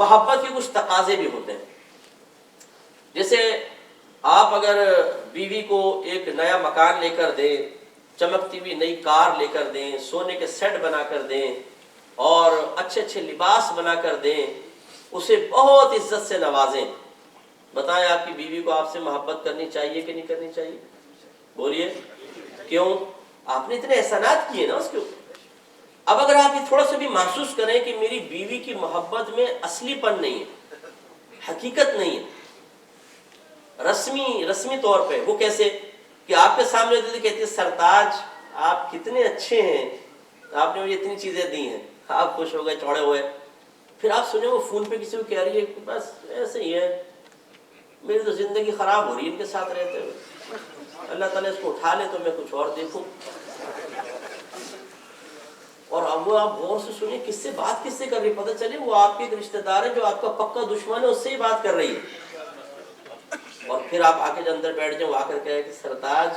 محبت کے کچھ تقاضے بھی ہوتے ہیں. جیسے آپ اگر بیوی کو ایک نیا مکان لے کر دیں، چمکتی ہوئی نئی کار لے کر دیں، سونے کے سیٹ بنا کر دیں اور اچھے اچھے لباس بنا کر دیں، اسے بہت عزت سے نوازیں، بتائیں آپ کی بیوی کو آپ سے محبت کرنی چاہیے کہ نہیں کرنی چاہیے؟ بولیے کیوں؟ آپ نے اتنے احسانات کیے نا اس کے اوپر. اب اگر آپ یہ تھوڑا سا بھی محسوس کریں کہ میری بیوی کی محبت میں اصلی پن نہیں ہے، حقیقت نہیں ہے، رسمی طور پہ، وہ کیسے کہ آپ کے سامنے ہوتی ہے، کہتی ہے سرتاج آپ کتنے اچھے ہیں، آپ نے مجھے اتنی چیزیں دی ہیں، آپ خوش ہو گئے، چوڑے ہوئے. پھر آپ سنیں وہ فون پہ کسی کو کہہ رہی ہے کہ بس ایسے ہی ہے، میری تو زندگی خراب ہو رہی ہے ان کے ساتھ رہتے ہوئے، اللہ تعالیٰ اس کو اٹھا لے تو میں کچھ اور دیکھوں. اور اب وہ آپ غور سے سنیں کس سے بات کس سے کر رہی، پتہ چلے وہ آپ کے ایک رشتہ دار ہے جو آپ کا پکا دشمن ہے، اس سے ہی بات کر رہی ہے. اور پھر آپ آ کے اندر بیٹھ جائیں، وہ آ کر کہے کہ سرتاج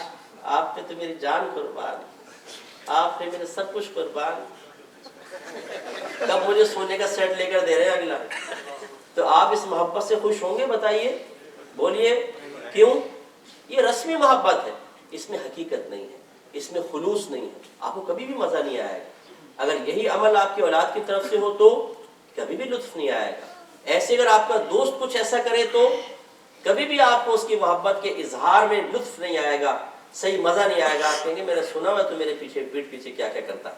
آپ پہ تو میری جان قربان، آپ پہ میرے سب کچھ قربان، کب مجھے سونے کا سیٹ لے کر دے رہے ہیں اگلا. تو آپ اس محبت سے خوش ہوں گے؟ بتائیے، بولیے کیوں؟ یہ رسمی محبت ہے، اس میں حقیقت نہیں ہے، اس میں خلوص نہیں ہے، آپ کو کبھی بھی مزہ نہیں آئے گا. اگر یہی عمل آپ کی اولاد کی طرف سے ہو تو کبھی بھی لطف نہیں آئے گا. ایسے اگر آپ کا دوست کچھ ایسا کرے تو کبھی بھی آپ کو اس کی محبت کے اظہار میں لطف نہیں آئے گا، صحیح مزہ نہیں آئے گا. آپ کہیں گے میں نے سنا ہوا تو میرے پیچھے پیٹھ پیچھے کیا کیا کرتا.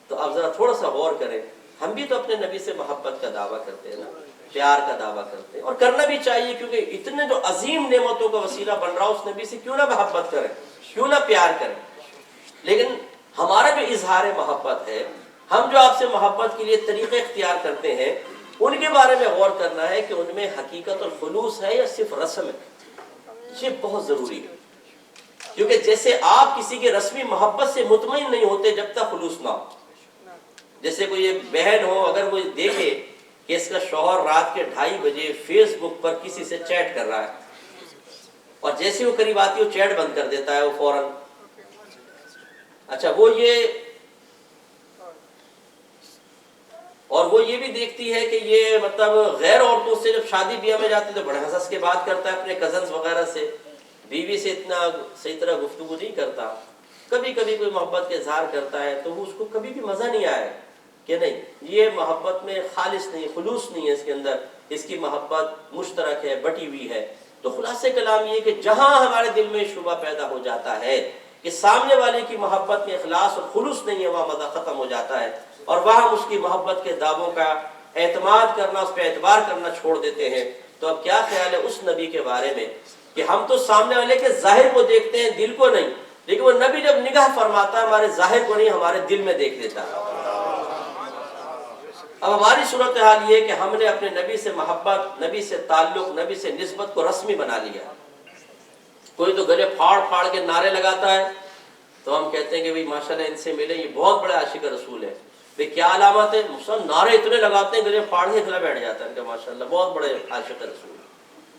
تو اب ذرا تھوڑا سا غور کریں، ہم بھی تو اپنے نبی سے محبت کا دعویٰ کرتے ہیں نا، پیار کا دعویٰ کرتے ہیں، اور کرنا بھی چاہیے، کیونکہ اتنے جو عظیم نعمتوں کا وسیلہ بن رہا اس نبی سے کیوں نہ محبت کریں، کیوں نہ پیار کریں. لیکن ہمارا جو اظہار محبت ہے، ہم جو آپ سے محبت کے لیے طریقے اختیار کرتے ہیں، ان کے بارے میں غور کرنا ہے کہ ان میں حقیقت اور خلوص ہے یا صرف رسم ہے. یہ بہت ضروری ہے، کیونکہ جیسے آپ کسی کی رسمی محبت سے مطمئن نہیں ہوتے جب تک خلوص نہ ہو. جیسے کوئی ایک بہن ہو، اگر وہ دیکھے کہ اس کا شوہر رات کے 2:30 بجے فیس بک پر کسی سے چیٹ کر رہا ہے، اور جیسے وہ قریب آتی ہے وہ چیٹ بند کر دیتا ہے وہ فوراً. اچھا وہ یہ بھی دیکھتی ہے کہ یہ مطلب غیر عورتوں سے جب شادی بیاہ میں جاتی ہے تو بڑے ہنس کے بات کرتا ہے اپنے کزنز وغیرہ سے، بیوی سے اتنا صحیح طرح گفتگو نہیں کرتا. کبھی کبھی کوئی محبت کے اظہار کرتا ہے تو وہ اس کو کبھی بھی مزہ نہیں آئے کہ نہیں، یہ محبت میں خالص نہیں، خلوص نہیں ہے اس کے اندر، اس کی محبت مشترک ہے، بٹی ہوئی ہے. تو خلاصہ کلام یہ کہ جہاں ہمارے دل میں شبہ پیدا ہو جاتا ہے کہ سامنے والے کی محبت میں اخلاص اور خلوص نہیں ہے، وہاں مزہ ختم ہو جاتا ہے، اور وہاں ہم اس کی محبت کے دعووں کا اعتماد کرنا، اس پہ اعتبار کرنا چھوڑ دیتے ہیں. تو اب کیا خیال ہے اس نبی کے بارے میں کہ ہم تو سامنے والے کے ظاہر کو دیکھتے ہیں، دل کو نہیں، لیکن وہ نبی جب نگاہ فرماتا ہے ہمارے ظاہر کو نہیں، ہمارے دل میں دیکھ لیتا ہے. اب ہماری صورتحال یہ ہے کہ ہم نے اپنے نبی سے محبت، نبی سے تعلق، نبی سے نسبت کو رسمی بنا لیا. کوئی تو گلے پھاڑ پھاڑ کے نعرے لگاتا ہے تو ہم کہتے ہیں کہ بھئی ماشاءاللہ ان سے ملے، یہ بہت بڑے عاشق رسول ہے. بھئی کیا علامت ہے؟ نعرے اتنے لگاتے ہیں گلے پھاڑ کے کھلا بیٹھ جاتا ہے کہ ماشاءاللہ بہت بڑے عاشق رسول.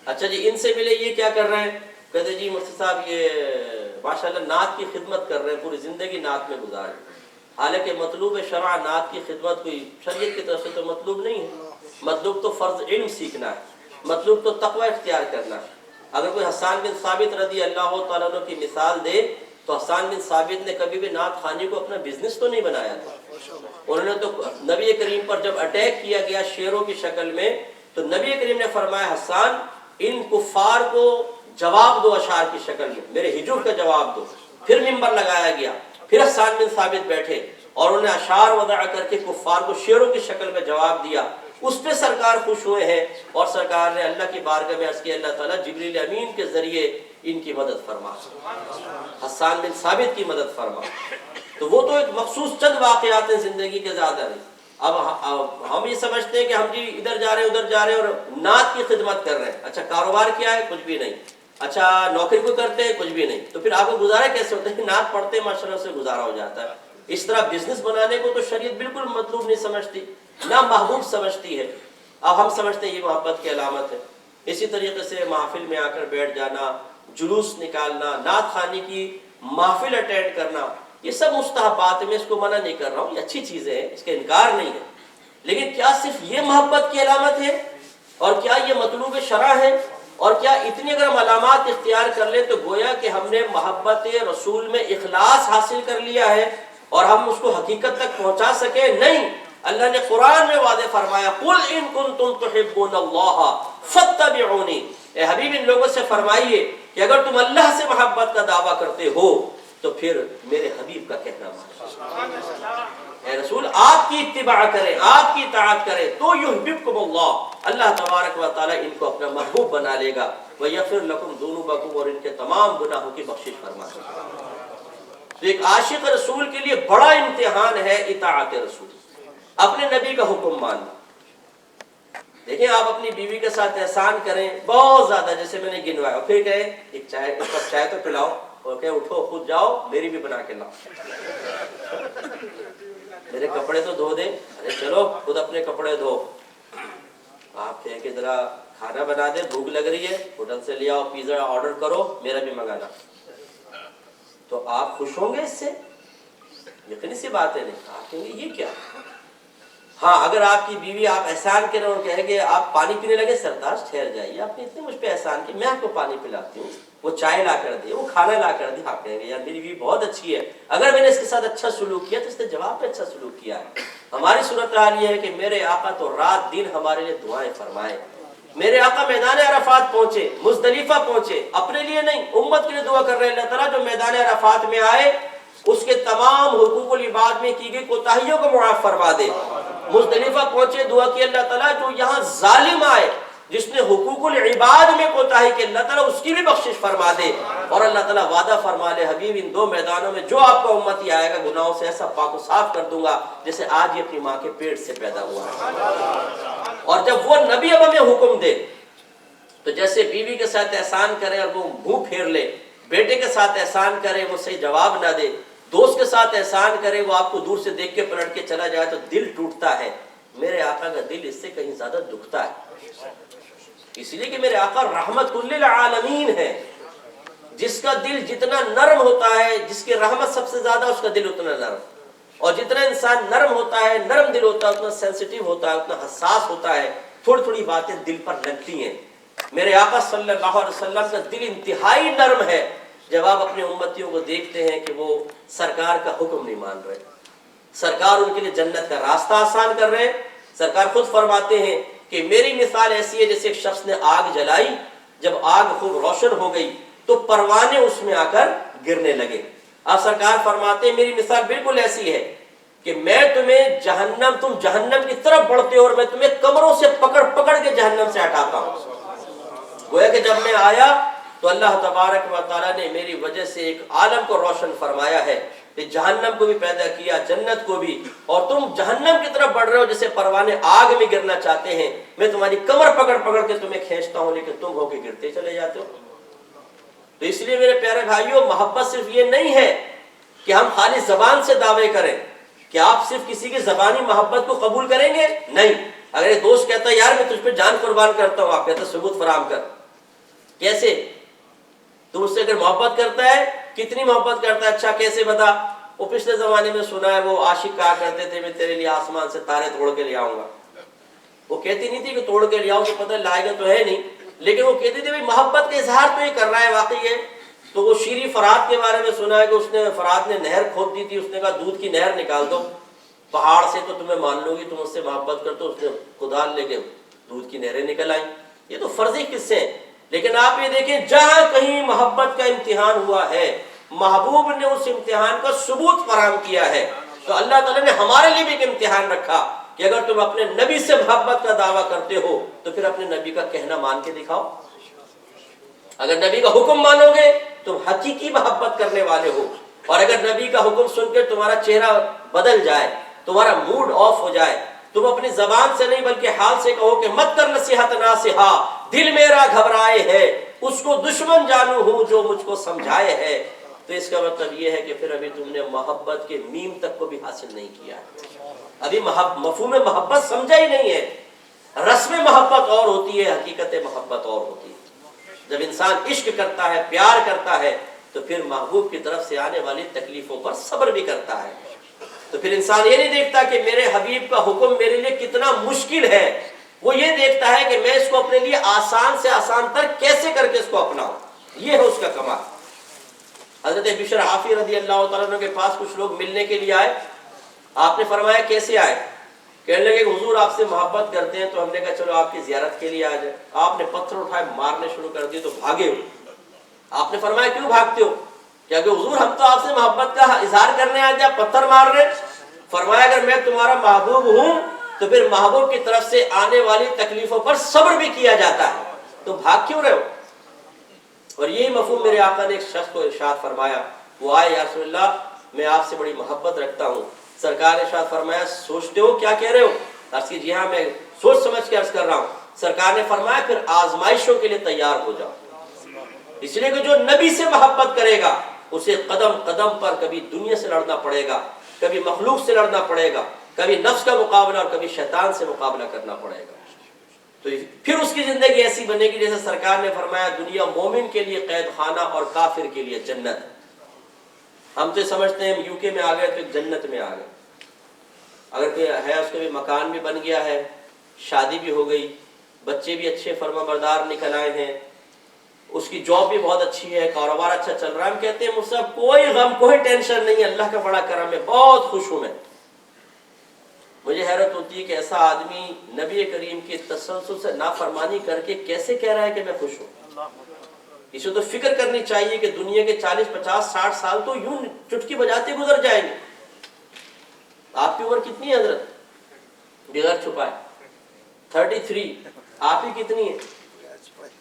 اچھا جی ان سے ملے، یہ کیا کر رہے ہیں؟ کہتے جی مفتی صاحب یہ ماشاءاللہ نعت کی خدمت کر رہے ہیں، پوری زندگی نعت میں گزار. حالانکہ مطلوب شرع نعت کی خدمت کوئی شریعت کی طرف سے تو مطلوب نہیں ہے. مطلوب تو فرض علم سیکھنا ہے، مطلوب تو تقوی اختیار کرنا ہے. اگر کوئی حسان بن ثابت رضی اللہ تعالیٰ عنہ کی مثال دے تو حسان بن ثابت نے کبھی بھی نعت خوانی کو اپنا بزنس تو نہیں بنایا تھا. انہوں نے تو نبی کریم پر جب اٹیک کیا گیا شیروں کی شکل میں تو نبی کریم نے فرمایا حسان ان کفار کو جواب دو اشعار کی شکل میں، میرے ہجوم کا جواب دو. پھر منبر لگایا گیا، پھر حسان بن ثابت بیٹھے اور انہوں نے اشعار وضع کر کے کفار کو شیروں کی شکل میں جواب دیا. اس پہ سرکار خوش ہوئے ہیں اور سرکار نے اللہ کی بارگاہ میں عرض کیا اللہ تعالیٰ جبریل امین کے ذریعے ان کی مدد فرما، حسان بن ثابت کی مدد فرما. تو وہ تو ایک مخصوص چند واقعات ہیں زندگی کے، زیادہ نہیں. اب ہم یہ سمجھتے ہیں کہ ہم جی ادھر جا رہے ہیں ادھر جا رہے ہیں اور نعت کی خدمت کر رہے ہیں. اچھا کاروبار کیا ہے؟ کچھ بھی نہیں. اچھا نوکری کو کرتے ہیں؟ کچھ بھی نہیں. تو پھر آپ کو گزارا کیسے ہوتا ہے؟ نعت پڑھتے ہیں ماشاءاللہ سے گزارا ہو جاتا ہے. اس طرح بزنس بنانے کو تو شریعت بالکل مطلوب نہیں سمجھتی، نہ محبوب سمجھتی ہے. اب ہم سمجھتے ہیں یہ محبت کی علامت ہے. اسی طریقے سے محفل میں آ کر بیٹھ جانا، جلوس نکالنا، نعت خوانی کی محفل اٹینڈ کرنا، یہ سب مستحبات میں، اس کو منع نہیں کر رہا ہوں، یہ اچھی چیزیں ہیں، اس کا انکار نہیں ہے. لیکن کیا صرف یہ محبت کی علامت ہے اور کیا یہ مطلوب شرع ہے؟ اور کیا اتنی اگر ہم علامات اختیار کر لیں تو گویا کہ ہم نے محبت رسول میں اخلاص حاصل کر لیا ہے اور ہم اس کو حقیقت تک پہنچا سکے؟ نہیں، اللہ نے قرآن میں واضح فرمایا قُلْ إِن كُنتُمْ تُحِبُّونَ اللَّهَ فَاتَّبِعُونِي، اے حبیب ان لوگوں سے فرمائیے کہ اگر تم اللہ سے محبت کا دعویٰ کرتے ہو تو پھر میرے حبیب کا کہنا مانو۔ اے رسول آپ کی اتباع کریں، آپ کی اطاعت کریں تو یحببکم اللہ، اللہ تبارک و تعالیٰ ان کو اپنا محبوب بنا لے گا، ویغفر لکم ذنوبکم، اور ان کے تمام گناہوں کی بخشش فرما دے گا۔ تو ایک عاشق رسول کے لیے بڑا امتحان ہے اطاعت رسول، اپنے نبی کا حکم ماننا۔ دیکھیں آپ اپنی بیوی کے ساتھ احسان کریں بہت زیادہ، جیسے میں نے گنوایا، پھر کہیں ایک کپ چائے تو پلاؤ، اور کہیں اٹھو خود جاؤ میری بھی بنا کے لاؤ، میرے کپڑے تو دھو دیں، ارے چلو خود اپنے کپڑے دھو۔ آپ کہیں کہ ذرا کھانا بنا دیں، بھوک لگ رہی ہے، ہوٹل سے لے آؤ، پیزا آرڈر کرو، میرا بھی منگانا، تو آپ خوش ہوں گے اس سے؟ یقینی سی بات ہے نہیں، آپ کہیں گے یہ کیا؟ ہاں اگر آپ کی بیوی آپ احسان کریں اور کہے کہ آپ پانی پینے لگے، سردار ٹھہر جائیے، آپ نے اتنے مجھ پہ احسان کی، میں آپ کو پانی پلاتی ہوں، وہ چائے لا کر دی، وہ کھانا لا کر دی، آپ کہیں گے یار میری بیوی بہت اچھی ہے، اگر میں نے اس کے ساتھ اچھا سلوک کیا تو اس نے جواب پہ اچھا سلوک کیا ہے۔ ہماری صورتحال یہ ہے کہ میرے آقا تو رات دن ہمارے لیے دعائیں فرمائے، میرے آقا میدان عرفات پہنچے، مزدلفہ پہنچے، اپنے لیے نہیں امت کے لیے دعا کر رہے ہیں، اللہ تعالیٰ جو میدان عرفات میں آئے اس کے تمام حقوق العباد میں کی گئی کوتاہیوں کو معاف فرما دے۔ مزدلفہ پہنچے، دعا کی اللہ تعالیٰ جو یہاں ظالم آئے جس نے حقوق العباد میں کوتاہی کی، اللہ تعالیٰ اس کی بھی بخشش فرما دے، اور اللہ تعالیٰ وعدہ فرما لے حبیب ان دو میدانوں میں جو آپ کا امتی آئے گا گناہوں سے ایسا پاک و صاف کر دوں گا جیسے آج یہ اپنی ماں کے پیٹ سے پیدا ہوا ہے۔ اور جب وہ نبی اب ہمیں حکم دے تو جیسے بیوی کے ساتھ احسان کرے اور وہ منہ پھیر لے، بیٹے کے ساتھ احسان کرے وہ صحیح جواب نہ دے، دوست کے ساتھ احسان کرے وہ آپ کو دور سے دیکھ کے پلٹ کے چلا جائے تو دل ٹوٹتا ہے، میرے آقا کا دل اس سے کہیں زیادہ دکھتا ہے، اس لیے کہ میرے آقا رحمت للعالمین ہے، جس کا دل جتنا نرم ہوتا ہے، جس کی رحمت سب سے زیادہ اس کا دل اتنا نرم، اور جتنا انسان نرم ہوتا ہے، نرم دل ہوتا ہے، اتنا سینسیٹیو ہوتا ہے، اتنا حساس ہوتا ہے، تھوڑی تھوڑی باتیں دل پر لگتی ہیں۔ میرے آقا صلی اللہ علیہ وسلم کا دل انتہائی نرم ہے، جب آپ اپنے امتیوں کو دیکھتے ہیں کہ وہ سرکار کا حکم نہیں مان رہے، سرکار ان کے لیے جنت کا راستہ آسان کر رہے ہیں، سرکار خود فرماتے ہیں کہ میری مثال ایسی ہے جیسے ایک شخص نے آگ جلائی، جب آگ خوب روشن ہو گئی تو پروانے اس میں آ کر گرنے لگے، آپ سرکار فرماتے ہیں میری مثال بالکل ایسی ہے کہ میں تمہیں جہنم، تم جہنم کی طرف بڑھتے ہو اور میں تمہیں کمروں سے پکڑ پکڑ کے جہنم سے ہٹاتا ہوں۔ گویا کہ جب میں آیا تو اللہ تبارک و تعالیٰ نے میری وجہ سے ایک عالم کو روشن فرمایا ہے، کہ جہنم کو بھی پیدا کیا، جنت کو بھی، اور تم جہنم کی طرف بڑھ رہے ہو جیسے پروانے آگ میں گرنا چاہتے ہیں، میں تمہاری کمر پکڑ پکڑ کے تمہیں کھینچتا ہوں لیکن تم ہو کے گرتے چلے جاتے ہو۔ تو اس لیے میرے پیارے بھائیوں، محبت صرف یہ نہیں ہے کہ ہم خالی زبان سے دعوے کریں، کہ آپ صرف کسی کی زبانی محبت کو قبول کریں گے؟ نہیں، اگر ایک دوست کہتا ہے یار میں تجھ پہ جان قربان کرتا ہوں، آپ کہتے ہیں ثبوت فراہم کر، کیسے؟ تو اس سے اگر محبت کرتا ہے، کتنی محبت کرتا ہے، اچھا کیسے بتا؟ وہ پچھلے زمانے میں سنا ہے وہ عاشق کہا کرتے تھے میں تیرے لیے آسمان سے تارے توڑ کے لے آؤں گا، وہ کہتی نہیں تھی کہ توڑ کے لے آؤ، تو پتہ لائے گا تو ہے نہیں، لیکن وہ کہتی تھی محبت کا اظہار تو یہ کر رہا ہے واقعی ہے۔ تو وہ شیریں فرات کے بارے میں سنا ہے کہ اس نے فرات نے نہر کھود دی تھی، اس نے کہا دودھ کی نہر نکال دو پہاڑ سے تو تمہیں مان لوں گی تم اس سے محبت کرتے ہو، اس نے کدال لے کے دودھ کی نہریں نکل آئیں۔ یہ تو فرضی قصے ہیں، لیکن آپ یہ دیکھیں جہاں کہیں محبت کا امتحان ہوا ہے، محبوب نے اس امتحان کا ثبوت فراہم کیا ہے، تو اللہ تعالیٰ نے ہمارے لیے بھی ایک امتحان رکھا کہ اگر تم اپنے نبی سے محبت کا دعویٰ کرتے ہو تو پھر اپنے نبی کا کہنا مان کے دکھاؤ۔ اگر نبی کا حکم مانو گے تم حقیقی محبت کرنے والے ہو، اور اگر نبی کا حکم سن کے تمہارا چہرہ بدل جائے، تمہارا موڈ آف ہو جائے، تم اپنی زبان سے نہیں بلکہ حال سے کہو کہ مت کر نصیحت ناصحا، دل میرا گھبرائے ہے، اس کو دشمن جانو ہوں جو مجھ کو سمجھائے ہے، تو اس کا مطلب یہ ہے کہ پھر ابھی تم نے محبت کے میم تک کو بھی حاصل نہیں کیا، ابھی مفہوم محبت سمجھا ہی نہیں ہے۔ رسم محبت اور ہوتی ہے، حقیقت محبت اور ہوتی ہے۔ جب انسان عشق کرتا ہے، پیار کرتا ہے، تو پھر محبوب کی طرف سے آنے والی تکلیفوں پر صبر بھی کرتا ہے۔ تو پھر انسان یہ نہیں دیکھتا کہ میرے حبیب کا حکم میرے لیے کتنا مشکل ہے، وہ یہ دیکھتا ہے کہ میں اس کو اپنے لیے آسان سے آسان تر کیسے کر کے اس کو اپناؤں، یہ ہے اس کا کمال۔ حضرت بشر حافی رضی اللہ تعالیٰ عنہ کے پاس کچھ لوگ ملنے کے لیے آئے، آپ نے فرمایا کیسے آئے؟ کہنے لگے کہ حضور آپ سے محبت کرتے ہیں، تو ہم نے کہا چلو آپ کی زیارت کے لیے آ جائے۔ آپ نے پتھر اٹھائے مارنے شروع کر دیے تو بھاگے ہو۔ آپ نے فرمایا کیوں بھاگتے ہو؟ کہ حضور ہم تو آپ سے محبت کا اظہار کرنے آتے ہیں، آپ پتھر مار رہے۔ فرمایا اگر میں تمہارا محبوب ہوں تو پھر محبوب کی طرف سے آنے والی تکلیفوں پر صبر بھی کیا جاتا ہے، تو بھاگ کیوں رہے ہو؟ اور یہی مفہوم میرے آقا نے ایک شخص کو ارشاد فرمایا، وہ آئے، یا رسول اللہ میں آپ سے بڑی محبت رکھتا ہوں۔ سرکار نے ارشاد فرمایا سوچتے ہو کیا کہہ رہے ہو؟ عرض کی جی ہاں میں سوچ سمجھ کے عرض کر رہا ہوں۔ سرکار نے فرمایا پھر آزمائشوں کے لیے تیار ہو جاؤ، اس لیے کہ جو نبی سے محبت کرے گا اسے قدم قدم پر کبھی دنیا سے لڑنا پڑے گا، کبھی مخلوق سے لڑنا پڑے گا، کبھی نفس کا مقابلہ اور کبھی شیطان سے مقابلہ کرنا پڑے گا۔ تو پھر اس کی زندگی ایسی بنے گی جیسے سرکار نے فرمایا دنیا مومن کے لیے قید خانہ اور کافر کے لیے جنت۔ ہم تو سمجھتے ہیں ہم یو کے میں آ گئے تو جنت میں آ گئے، اگر کوئی ہے اس کا بھی مکان بھی بن گیا ہے، شادی بھی ہو گئی، بچے بھی اچھے فرما بردار نکل آئے ہیں، اس کی جاب بھی بہت اچھی ہے، کاروبار اچھا چل رہا ہے، ہم کہتے ہیں مجھ سے کوئی غم کوئی ٹینشن نہیں ہے، اللہ کا بڑا کرم ہے، بہت خوش ہوں میں۔ مجھے حیرت ہوتی ہے کہ ایسا آدمی نبی کریم کی تسلسل سے نافرمانی کر کے کیسے کہہ رہا ہے کہ میں خوش ہوں؟ اسے تو فکر کرنی چاہیے کہ دنیا کے 40 50 60 سال تو یوں چٹکی بجاتے گزر جائیں گے۔ آپ کی عمر کتنی ہے حضرت؟ بغیر چھپائے 33، آپ ہی کتنی ہے؟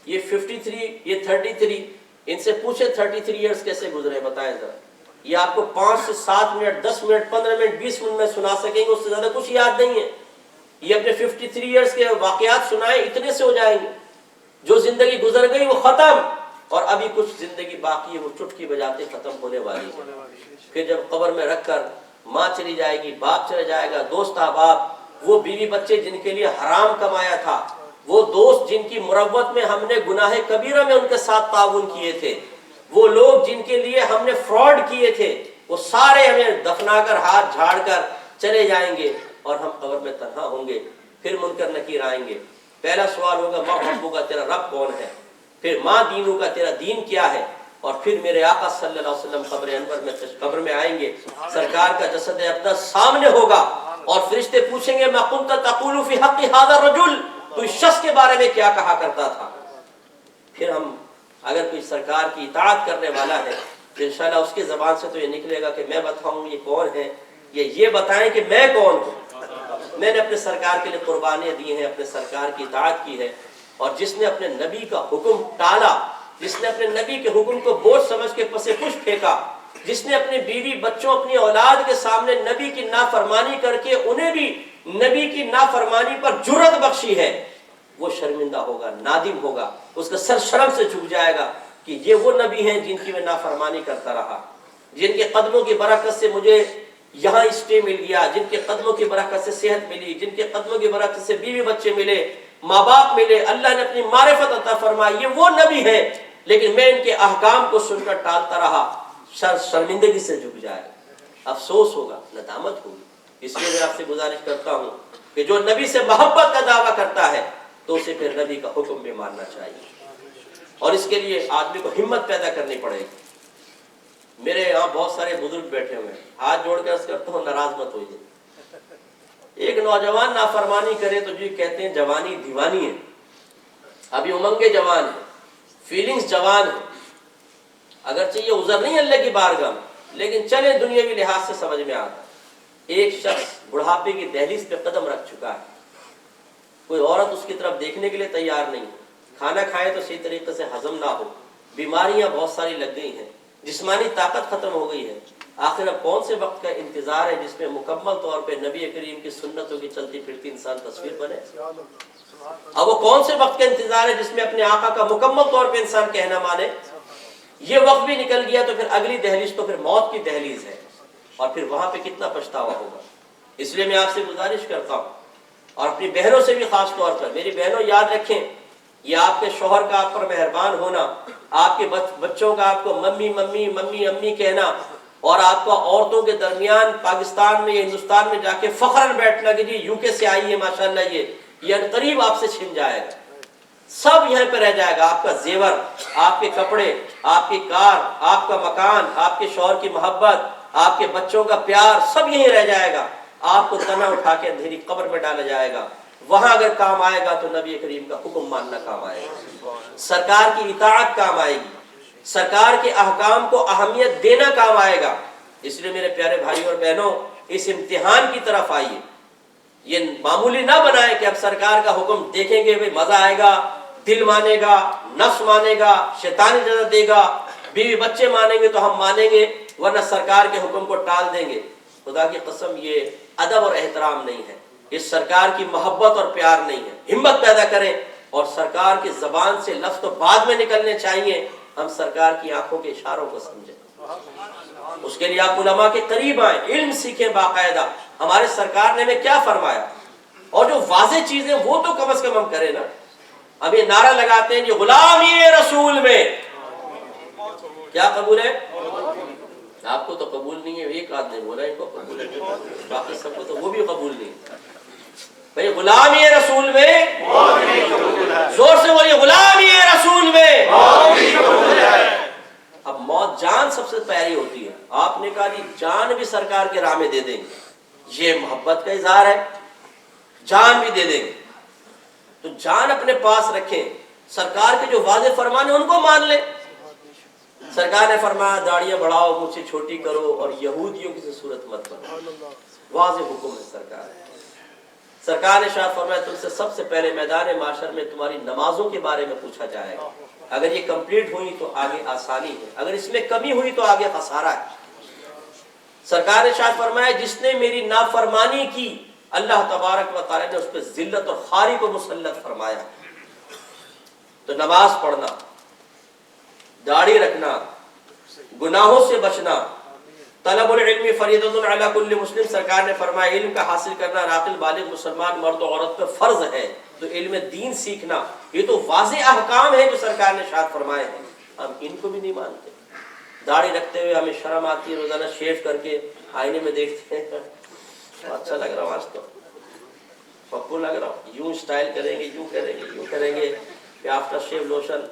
یہ 53، یہ 33۔ ان سے پوچھے 33 ایئرز کیسے گزرے بتائیں ذرا۔ یہ آپ کو 5 سے 7 منٹ 10 منٹ 15 منٹ 20 منٹ میں سنا سکیں گے، اس سے زیادہ کچھ یاد نہیں ہے۔ یہ اپنے 53 ایئرز کے واقعات سنائیں، اتنے سے ہو جائیں گے۔ جو زندگی گزر گئی وہ ختم، اور ابھی کچھ زندگی باقی ہے، وہ چٹکی بجاتے ختم ہونے والی ہے۔ پھر جب قبر میں رکھ کر ماں چلی جائے گی، باپ چلا جائے گا، دوست احباب، وہ بیوی بچے جن کے لیے حرام کمایا تھا، وہ دوست جن کی مروت میں ہم نے گناہ کبیرہ میں ان کے ساتھ تعاون کیے تھے، وہ لوگ جن کے لیے ہم نے فراڈ کیے تھے، وہ سارے ہمیں دفنا کر ہاتھ جھاڑ کر چلے جائیں گے، اور ہم قبر میں تنہا ہوں گے۔ پھر منکر نکیر آئیں گے، پہلا سوال ہوگا ماں ربو کا تیرا رب کون ہے، پھر ماں دینوں کا تیرا دین کیا ہے، اور پھر میرے آقا صلی اللہ علیہ وسلم قبر میں آئیں گے، سرکار کا جسد اقدس سامنے ہوگا، اور فرشتے پوچھیں گے ما کنت تقول فی حق ھذا الرجل، تو اس شخص کے بارے میں کیا کہا کرتا تھا۔ پھر ہم اگر کوئی سرکار کی اطاعت کرنے والا ہے تو انشاءاللہ اس کی زبان سے تو یہ نکلے گا کہ میں بتاؤں یہ کون ہے، یہ بتائیں کہ میں کون ہوں۔ میں نے اپنے سرکار کے لیے قربانیاں دی ہیں، اپنے سرکار کی اطاعت کی ہے، اور جس نے اپنے نبی کا حکم ٹالا، جس نے اپنے نبی کے حکم کو بوجھ سمجھ کے پسے پش پھینکا، جس نے اپنی بیوی بچوں اپنی اولاد کے سامنے نبی کی نافرمانی کر کے انہیں بھی نبی کی نافرمانی پر جرأت بخشی ہے، وہ شرمندہ ہوگا، نادم ہوگا، اس کا سر شرم سے جھک جائے گا کہ یہ وہ نبی ہیں جن کی میں نافرمانی کرتا رہا، جن کے قدموں کی برکت سے مجھے یہاں اسٹے مل گیا، جن کے قدموں کی برکت سے صحت ملی، جن کے قدموں کی برکت سے بیوی بچے ملے، ماں باپ ملے، اللہ نے اپنی معرفت عطا فرمائی، یہ وہ نبی ہیں، لیکن میں ان کے احکام کو سن کر ٹالتا رہا، شرمندگی سے جھک جائے، افسوس ہوگا، ندامت ہوگی۔ اس لیے میں آپ سے گزارش کرتا ہوں کہ جو نبی سے محبت کا دعویٰ کرتا ہے تو اسے پھر نبی کا حکم بھی ماننا چاہیے، اور اس کے لیے آدمی کو ہمت پیدا کرنی پڑے گی۔ میرے یہاں بہت سارے بزرگ بیٹھے ہوئے ہیں، ہاتھ جوڑ کر عرض کرتا ہوں ناراض مت ہوئیے۔ ایک نوجوان نافرمانی کرے تو جی کہتے ہیں جوانی دیوانی ہے، ابھی امنگیں جوان ہیں، فیلنگز جوان ہیں، اگرچہ یہ عذر نہیں اللہ کی بارگاہ میں، لیکن چلے دنیاوی لحاظ سے سمجھ میں آتا۔ ایک شخص بڑھاپے کی دہلیز پہ قدم رکھ چکا ہے، کوئی عورت اس کی طرف دیکھنے کے لیے تیار نہیں، کھانا کھائے تو صحیح طریقے سے ہضم نہ ہو، بیماریاں بہت ساری لگ گئی ہیں، جسمانی طاقت ختم ہو گئی ہے۔ آخر اب کون سے وقت کا انتظار ہے جس میں مکمل طور پہ نبی کریم کی سنتوں کی چلتی پھرتی انسان تصویر بنے؟ اب وہ کون سے وقت کا انتظار ہے جس میں اپنے آقا کا مکمل طور پہ انسان کہنا مانے؟ یہ وقت بھی نکل گیا تو پھر اگلی دہلیز تو پھر موت کی دہلیز ہے، اور پھر وہاں پہ کتنا پچھتاوا ہوگا۔ اس لیے میں آپ سے گزارش کرتا ہوں، اور اپنی بہنوں سے بھی خاص طور پر، میری بہنوں یاد رکھیں، یہ آپ کے شوہر کا آپ پر مہربان ہونا، آپ کے بچوں کا آپ کو ممی ممی ممی امی کہنا، اور آپ کا عورتوں کے درمیان پاکستان میں یا ہندوستان میں جا کے فخراً بیٹھنا کہ جی UK سے آئی ہے ماشاءاللہ یہ قریب آپ سے چھن جائے گا، سب یہاں پہ رہ جائے گا، آپ کا زیور، آپ کے کپڑے، آپ کی کار، آپ کا مکان، آپ کے شوہر کی محبت، آپ کے بچوں کا پیار، سب یہیں رہ جائے گا، آپ کو تنہا اٹھا کے اندھیری قبر میں ڈالا جائے گا۔ وہاں اگر کام آئے گا تو نبی کریم کا حکم ماننا کام آئے گا، سرکار کی اطاعت کام آئے گی، سرکار کے احکام کو اہمیت دینا کام آئے گا۔ اس لیے میرے پیارے بھائیوں اور بہنوں، اس امتحان کی طرف آئیے، یہ معمولی نہ بنائے کہ اب سرکار کا حکم دیکھیں گے بھئی مزہ آئے گا، دل مانے گا، نفس مانے گا، شیطان اجازت دے گا، بیوی بچے مانیں گے تو ہم مانیں گے، ورنہ سرکار کے حکم کو ٹال دیں گے۔ خدا کی قسم یہ ادب اور احترام نہیں ہے، یہ سرکار کی محبت اور پیار نہیں ہے۔ ہمت پیدا کریں اور سرکار کی زبان سے لفظ تو بعد میں نکلنے چاہیے، ہم سرکار کی آنکھوں کے اشاروں کو سمجھیں۔ اس کے لیے آپ علماء کے قریب آئیں، علم سیکھیں باقاعدہ، ہمارے سرکار نے ہمیں کیا فرمایا، اور جو واضح چیزیں وہ تو کم از کم ہم کریں نا۔ اب یہ نعرہ لگاتے ہیں یہ غلامی رسول میں کیا قبول ہے؟ آپ کو تو قبول نہیں ہے، ایک آدمی بولا ان کو قبول ہے، باقی سب کو تو وہ بھی قبول نہیں۔ بھئی غلامی رسول میں زور سے بولیے، غلامی رسول میں۔ اب موت جان سب سے پیاری ہوتی ہے، آپ نے کہا جی جان بھی سرکار کے راہ میں دے دیں گے، یہ محبت کا اظہار ہے، جان بھی دے دیں گے، تو جان اپنے پاس رکھیں، سرکار کے جو واضح فرمان ہیں ان کو مان لیں۔ سرکار نے فرمایا داڑیاں بڑھاؤ، مجھ سے چھوٹی کرو، اور یہودیوں کی صورت مت بنو، واضح حکم ہے سرکار۔ سرکار نے شاید فرمایا تم سے سب سے پہلے میدان معاشر میں تمہاری نمازوں کے بارے میں پوچھا جائے گا، اگر یہ کمپلیٹ ہوئی تو آگے آسانی ہے، اگر اس میں کمی ہوئی تو آگے خسارہ ہے۔ سرکار نے شاید فرمایا جس نے میری نافرمانی کی اللہ تبارک و تعالی نے اس پہ ذلت اور خواری کو مسلط فرمایا۔ تو نماز پڑھنا، داڑھی رکھنا، گناہوں سے بچنا، طلب العلم فریضۃ علی کل مسلم، سرکار نے فرمایا علم کا حاصل کرنا عاقل بالغ مسلمان مرد و عورت پہ فرض ہے، تو علم دین سیکھنا، یہ تو واضح احکام ہے جو سرکار نے ارشاد فرمائے ہیں، ہم ان کو بھی نہیں مانتے۔ داڑھی رکھتے ہوئے ہمیں شرم آتی ہے، روزانہ شیو کر کے آئینے میں دیکھتے ہیں اچھا لگ رہا ہوں، آج تو پپو لگ رہا ہوں، یوں سٹائل کریں گے، یوں کریں گے، یوں کریں گے، پھر آفٹر شیو لوشن،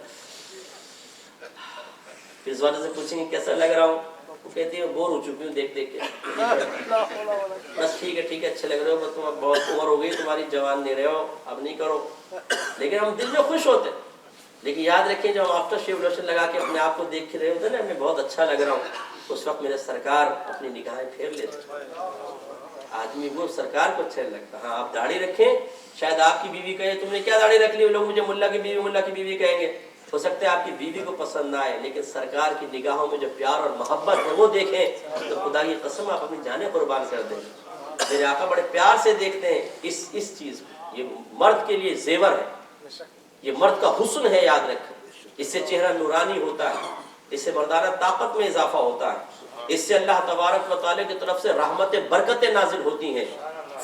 پھر اس والے سے پوچھیں گے کیسا لگ رہا ہوں، وہ کہتی ہے بور ہو چکی ہوں دیکھ دیکھ کے، بس ٹھیک ہے اچھے لگ رہے ہو، تم اب بہت عمر ہو گئی تمہاری، جوان نہیں رہے ہو، اب نہیں کرو، لیکن ہم دل میں خوش ہوتے ہیں۔ لیکن یاد رکھیں جب ہم آفٹر شیو لوشن لگا کے اپنے آپ کو دیکھ کے رہے ہوتے ہیں نا، میں بہت اچھا لگ رہا ہوں، اس وقت میرے سرکار اپنی نگاہیں پھیر لیتے، آدمی وہ سرکار کو اچھا لگتا۔ ہاں آپ داڑھی رکھیں، شاید آپ کی بیوی کہے تم نے کیا داڑھی رکھ لی، لوگ مجھے ملا کی بیوی کہیں گے، ہو سکتا ہے آپ کی بیوی کو پسند نہ آئے، لیکن سرکار کی نگاہوں میں جو پیار اور محبت ہے وہ دیکھیں تو خدا کی قسم آپ اپنی جانیں قربان کر دیں۔ میرے آقا بڑے پیار سے دیکھتے ہیں اس چیز کو، یہ مرد کے لیے زیور ہے، یہ مرد کا حسن ہے، یاد رکھیں، اس سے چہرہ نورانی ہوتا ہے، اس سے مردانہ طاقت میں اضافہ ہوتا ہے، اس سے اللہ تبارک و تعالی کی طرف سے رحمت برکتیں نازل ہوتی ہیں،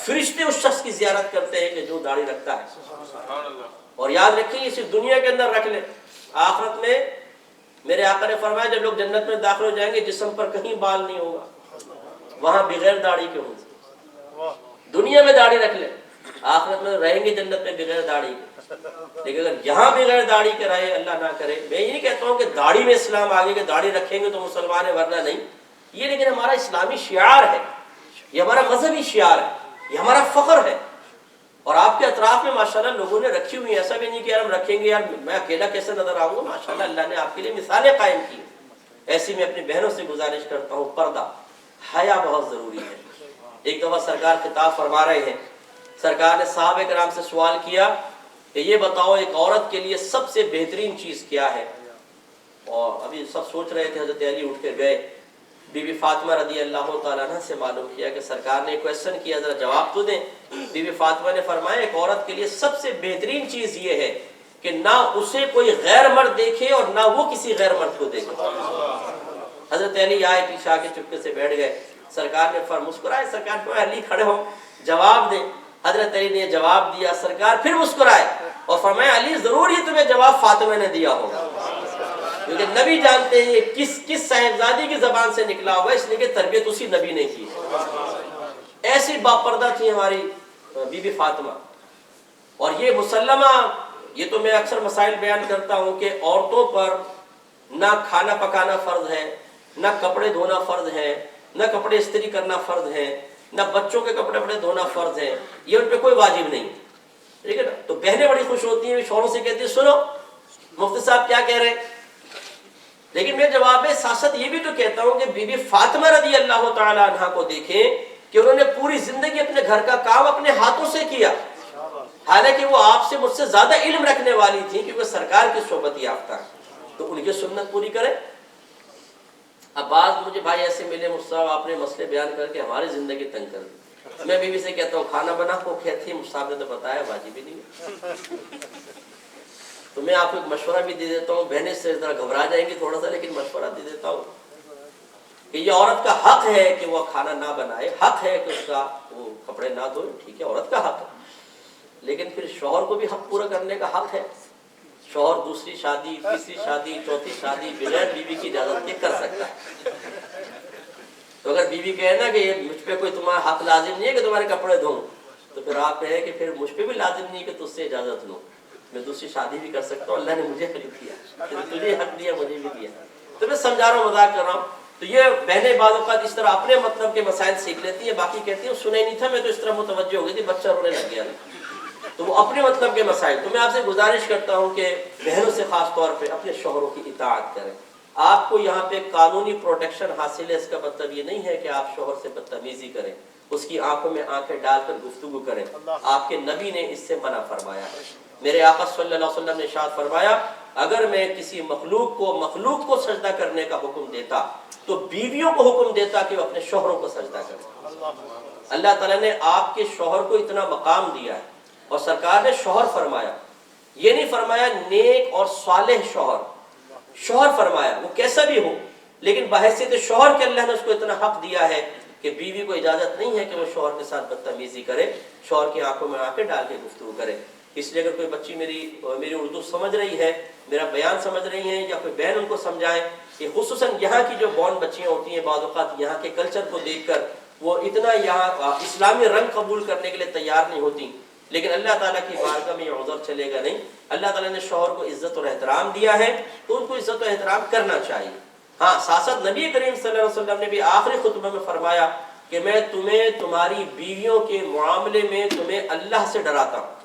فرشتے اس شخص کی زیارت کرتے ہیں کہ جو داڑھی رکھتا ہے۔ اور یاد رکھیں یہ صرف دنیا کے اندر رکھ لیں، آخرت میں میرے آقا نے فرمایا جب لوگ جنت میں داخل ہو جائیں گے جسم پر کہیں بال نہیں ہوگا، وہاں بغیر داڑھی کے ہوں گے۔ دنیا میں داڑھی رکھ لیں، آخرت میں رہیں گے جنت میں بغیر داڑھی کے، لیکن اگر یہاں بغیر داڑھی کے رہے، اللہ نہ کرے، میں یہ نہیں کہتا ہوں کہ داڑھی میں اسلام آگے کہ داڑھی رکھیں گے تو مسلمان ہے ورنہ نہیں، یہ لیکن ہمارا اسلامی شعار ہے، یہ ہمارا مذہبی شعار ہے، یہ ہمارا فخر ہے۔ اور آپ کے اطراف میں ماشاءاللہ لوگوں نے رکھی ہوئی، ایسا بھی نہیں کہ یار ہم رکھیں گے، یار میں اکیلا کیسے نظر آؤں گا، ماشاءاللہ اللہ نے آپ کے لیے مثالیں قائم کی۔ ایسی میں اپنی بہنوں سے گزارش کرتا ہوں، پردہ، حیا بہت ضروری ہے۔ ایک دفعہ سرکار خطاب فرما رہے ہیں، سرکار نے صحابہ کرام سے سوال کیا کہ یہ بتاؤ ایک عورت کے لیے سب سے بہترین چیز کیا ہے، اور ابھی سب سوچ رہے تھے، حضرت علی اٹھ کے گئے، بی بی فاطمہ رضی اللہ تعالیٰ عنہ سے معلوم کیا کہ سرکار نے کویسچن کیا، ذرا جواب تو دیں۔ بی بی فاطمہ نے فرمایا ایک عورت کے لیے سب سے بہترین چیز یہ ہے کہ نہ اسے کوئی غیر مرد دیکھے اور نہ وہ کسی غیر مرد کو دیکھے۔ حضرت علی آئے پیچھے آ کے چپکے سے بیٹھ گئے، سرکار نے مسکرائے، سرکار کو علی کھڑے ہو جواب دیں، حضرت علی نے جواب دیا، سرکار پھر مسکرائے اور فرمایا علی ضرور یہ تمہیں جواب فاطمہ نے دیا ہوگا، کیونکہ نبی جانتے ہیں یہ کس صاحبزادی کی زبان سے نکلا ہوا ہے، اس لیے کہ تربیت اسی نبی نے کی ہے۔ ایسی باپردہ تھی ہماری بی بی فاطمہ، اور یہ مسلمہ، یہ تو میں اکثر مسائل بیان کرتا ہوں کہ عورتوں پر نہ کھانا پکانا فرض ہے، نہ کپڑے دھونا فرض ہے، نہ کپڑے استری کرنا فرض ہے، نہ بچوں کے کپڑے دھونا فرض ہے، یہ ان پہ کوئی واجب نہیں، ٹھیک ہے نا؟ تو بہنیں بڑی خوش ہوتی ہیں، شوہروں سے کہتی ہیں سنو مفتی صاحب کیا کہہ رہے ہیں، لیکن میں جواب میں ساتھ ساتھ یہ بھی تو کہتا ہوں کہ بی بی فاطمہ رضی اللہ تعالی عنہا کو دیکھیں کہ انہوں نے پوری زندگی اپنے گھر کا کام اپنے ہاتھوں سے کیا، حالانکہ وہ آپ سے مجھ سے زیادہ علم رکھنے والی تھی کیونکہ سرکار کی صحبت یافتہ ہے، تو ان کی سنت پوری کریں۔ اب بعض مجھے بھائی ایسے ملے، مصطفیٰ آپ نے مسئلے بیان کر کے ہماری زندگی تنگ کر دی، میں بیوی سے کہتا ہوں کھانا بنا، وہ کہتی ہے مصطفیٰ نے تو بتایا واجب ہی نہیں ہے۔ تو میں آپ کو ایک مشورہ بھی دے دیتا ہوں، بہنیں سے ذرا گھبرا جائیں گی تھوڑا سا، لیکن مشورہ دے دیتا ہوں کہ یہ عورت کا حق ہے کہ وہ کھانا نہ بنائے، حق ہے کہ اس کا وہ کپڑے نہ دھوئے، ٹھیک ہے عورت کا حق ہے، لیکن پھر شوہر کو بھی حق پورا کرنے کا حق ہے۔ شوہر دوسری شادی، تیسری شادی، چوتھی شادی بغیر بیوی کی اجازت کے کر سکتا ہے۔ تو اگر بیوی کہے نا کہ یہ مجھ پہ کوئی تمہارا حق لازم نہیں ہے کہ تمہارے کپڑے دھوں، تو پھر آپ کہیں کہ پھر مجھ پہ بھی لازم نہیں کہ تجھ سے اجازت لوں، میں دوسری شادی بھی کر سکتا ہوں، اللہ نے مجھے خلق کیا، تجھے حق دیا مجھے بھی دیا۔ تو میں سمجھا رہا ہوں، مذاق کر رہا ہوں۔ تو یہ بہنیں بعض اوقات اس طرح اپنے مطلب کے مسائل سیکھ لیتی ہیں، باقی کہتی ہیں سنا ہی نہیں تھا، میں تو اس طرح متوجہ ہو گئی تھی بچہ رونے لگ گیا، تو وہ اپنے مطلب کے مسائل۔ تو میں آپ سے گزارش کرتا ہوں کہ بہنوں سے خاص طور پہ اپنے شوہروں کی اطاعت کریں۔ آپ کو یہاں پہ قانونی پروٹیکشن حاصل ہے، اس کا مطلب یہ نہیں ہے کہ آپ شوہر سے بدتمیزی کریں، اس کی آنکھوں میں آنکھیں ڈال کر گفتگو کریں، آپ کے نبی نے اس سے منع فرمایا ہے۔ میرے آقا صلی اللہ علیہ وسلم نے ارشاد فرمایا اگر میں کسی مخلوق کو سجدہ کرنے کا حکم دیتا تو بیویوں کو حکم دیتا کہ وہ اپنے شوہروں کو سجدہ کریں۔ اللہ تعالیٰ نے آپ کے شوہر کو اتنا مقام دیا ہے، اور سرکار نے شوہر فرمایا، یہ نہیں فرمایا نیک اور صالح شوہر فرمایا، وہ کیسا بھی ہو، لیکن بحیثیت شوہر کے اللہ نے اس کو اتنا حق دیا ہے کہ بیوی کو اجازت نہیں ہے کہ وہ شوہر کے ساتھ بدتمیزی کرے، شوہر کی آنکھوں میں آنکھیں ڈال کے گفتگو کرے۔ اس لیے اگر کوئی بچی میری اردو سمجھ رہی ہے، میرا بیان سمجھ رہی ہیں، یا کوئی بہن ان کو سمجھائے کہ خصوصاً یہاں کی جو بورن بچیاں ہوتی ہیں، بعض اوقات یہاں کے کلچر کو دیکھ کر وہ اتنا یہاں اسلامی رنگ قبول کرنے کے لیے تیار نہیں ہوتی، لیکن اللہ تعالیٰ کی بارگاہ میں یہ عذر چلے گا نہیں۔ اللہ تعالیٰ نے شوہر کو عزت اور احترام دیا ہے تو ان کو عزت و احترام کرنا چاہیے۔ ہاں ساتھ ساتھ نبی کریم صلی اللہ علیہ وسلم نے بھی آخری خطبہ میں فرمایا کہ میں تمہیں تمہاری بیویوں کے معاملے میں تمہیں اللہ سے ڈراتا ہوں،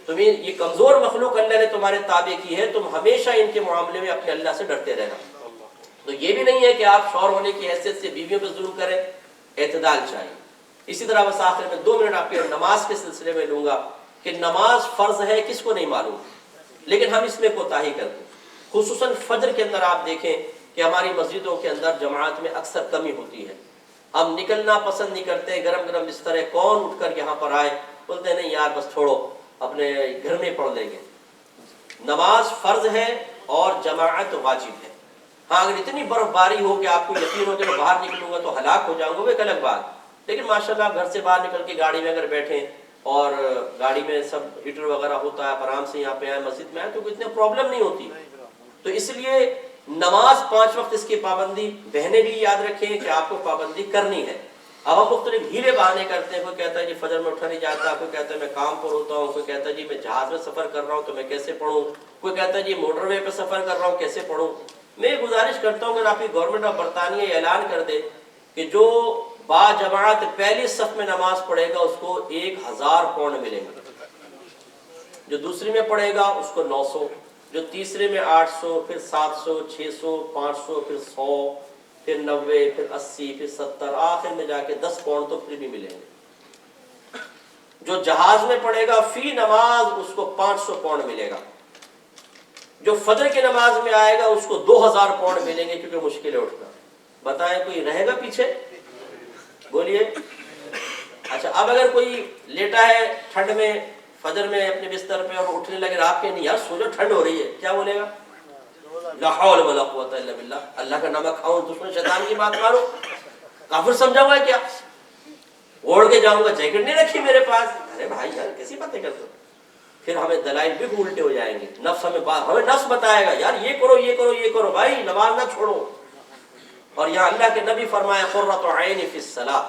تمہیں یہ کمزور مخلوق اللہ نے تمہارے تابع کی ہے، تم ہمیشہ ان کے معاملے میں اپنے اللہ سے ڈرتے رہنا۔ تو یہ بھی نہیں ہے کہ آپ شوہر ہونے کی حیثیت سے بیویوں پہ ظلم کریں، اعتدال چاہیے۔ اسی طرح بس آخر میں 2 منٹ آپ کے نماز کے سلسلے میں لوں گا کہ نماز فرض ہے کس کو نہیں معلوم، لیکن ہم اس میں کوتاہی کرتے ہیں۔ خصوصاً فجر کے اندر آپ دیکھیں کہ ہماری مسجدوں کے اندر جماعت میں اکثر کمی ہوتی ہے، ہم نکلنا پسند نہیں کرتے، گرم گرم بستر ہے، کون اٹھ کر یہاں پر آئے، بولتے ہیں نہیں یار بس چھوڑو اپنے گھر میں پڑھ لیں گے۔ نماز فرض ہے اور جماعت واجب ہے۔ ہاں اگر اتنی برف باری ہو کہ آپ کو یقین ہو کہ میں باہر نکلوں گا تو ہلاک ہو جاؤں گا، وہ ایک الگ بات، لیکن ماشاءاللہ گھر سے باہر نکل کے گاڑی میں اگر بیٹھیں اور گاڑی میں سب ہیٹر وغیرہ ہوتا ہے، آپ آرام سے یہاں پہ آئے مسجد میں آئے تو اتنے پرابلم نہیں ہوتی۔ تو اس لیے نماز 5 وقت اس کی پابندی بہنیں بھی یاد رکھیں کہ آپ کو پابندی کرنی ہے۔ اب ہم مختلف ہیلے بہانے کرتے ہیں، کوئی کہتا ہے جی فجر میں اٹھا نہیں جاتا، کوئی کہتا ہے میں کام پر ہوتا ہوں، کوئی کہتا ہے جی میں جہاز میں سفر کر رہا ہوں تو میں کیسے پڑھوں، کوئی کہتا ہے جی موٹر وے پہ سفر کر رہا ہوں کیسے پڑھوں۔ میں یہ گزارش کرتا ہوں کہ آپ کی گورنمنٹ آف برطانیہ یہ اعلان کر دے کہ جو با جماعت پہلی صف میں نماز پڑھے گا اس کو 1000 پاؤنڈ ملیں گے، جو دوسری میں پڑھے گا اس کو 900، جو تیسرے میں 800، پھر 700، 600، 500، پھر 100، پھر 90، پھر 80، پھر 70، آخر میں جا کے 10 پاؤنڈ تو فری بھی ملیں گے۔ جو جہاز میں پڑھے گا فی نماز اس کو 500 پاؤنڈ ملے گا، جو فجر کی نماز میں آئے گا اس کو 2000 پاؤنڈ ملیں گے، کیونکہ مشکل ہے اٹھنا۔ بتائیں کوئی رہے گا پیچھے؟ بولیے۔ اچھا اب اگر کوئی لیٹا ہے ٹھنڈ میں فجر میں اپنے بستر پہ اور اٹھنے لگے آپ کے نہیں یار سو جو ٹھنڈ ہو رہی ہے، کیا بولے گا؟ لا حول ولا قوت الا باللہ، اللہ کا نام کھاؤں دشمن شیطان کی بات مارو، کافر سمجھا ہوا ہے کیا؟ اوڑھ کے جاؤں گا، جیکٹ نہیں رکھی میرے پاس، ارے بھائی یار کیسی باتیں کرتے ہو؟ پھر ہمیں دلائل بھی الٹے ہو جائیں گے، نفس ہمیں نفس بتائے گا یار یہ کرو یہ کرو یہ کرو، بھائی نماز نہ چھوڑو۔ اور یہاں اللہ کے نبی فرمائے قرۃ عین فی الصلاۃ،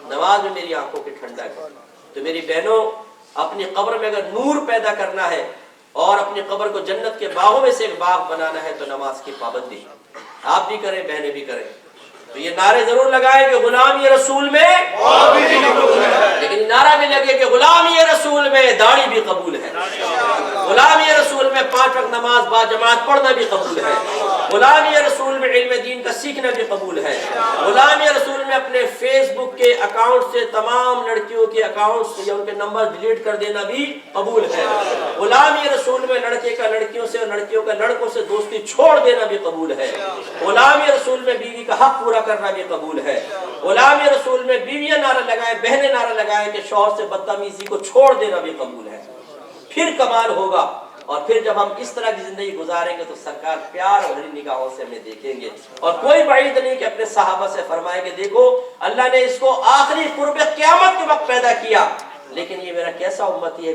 نماز میں میری آنکھوں کی ٹھنڈک ہے۔ تو میری بہنوں، اپنی قبر میں اگر نور پیدا کرنا ہے اور اپنی قبر کو جنت کے باغوں میں سے ایک باغ بنانا ہے تو نماز کی پابندی آپ بھی کریں، بہنیں بھی کریں۔ تو یہ نعرے ضرور لگائیں کہ غلامی رسول میں لیکن نعرہ بھی لگے کہ غلامی رسول میں داڑھی بھی قبول ہے، غلامی رسول میں 5 وقت نماز با جماعت پڑھنا بھی قبول ہے، غلامی رسول میں علم دین کا سیکھنا بھی قبول ہے، غلامی رسول میں اپنے فیس بک کے اکاؤنٹ سے تمام لڑکیوں کے اکاؤنٹ سے یا ان کے نمبر ڈیلیٹ کر دینا بھی قبول ہے، غلامی رسول میں لڑکے کا لڑکیوں سے اور لڑکیوں کا لڑکوں سے دوستی چھوڑ دینا بھی قبول ہے، غلامی رسول میں بیوی کا حق پورا کرنا بھی قبول ہے، غلامی رسول میں بیویاں نعرہ لگائیں، بہنیں نعرہ لگائیں کہ شوہر سے بدتمیزی کو چھوڑ دینا بھی قبول ہے۔ پھر کمال ہوگا، اور پھر جب ہم اس طرح کی زندگی گزاریں گے تو سرکار پیار اور بھری نگاہوں سے ہمیں دیکھیں گے۔ اور کوئی بعید نہیں کہ اپنے صحابہ سے فرمائے کہ دیکھو اللہ نے اس کو آخری قرب قیامت کے وقت پیدا کیا، لیکن یہ میرا کیسا امتی ہے،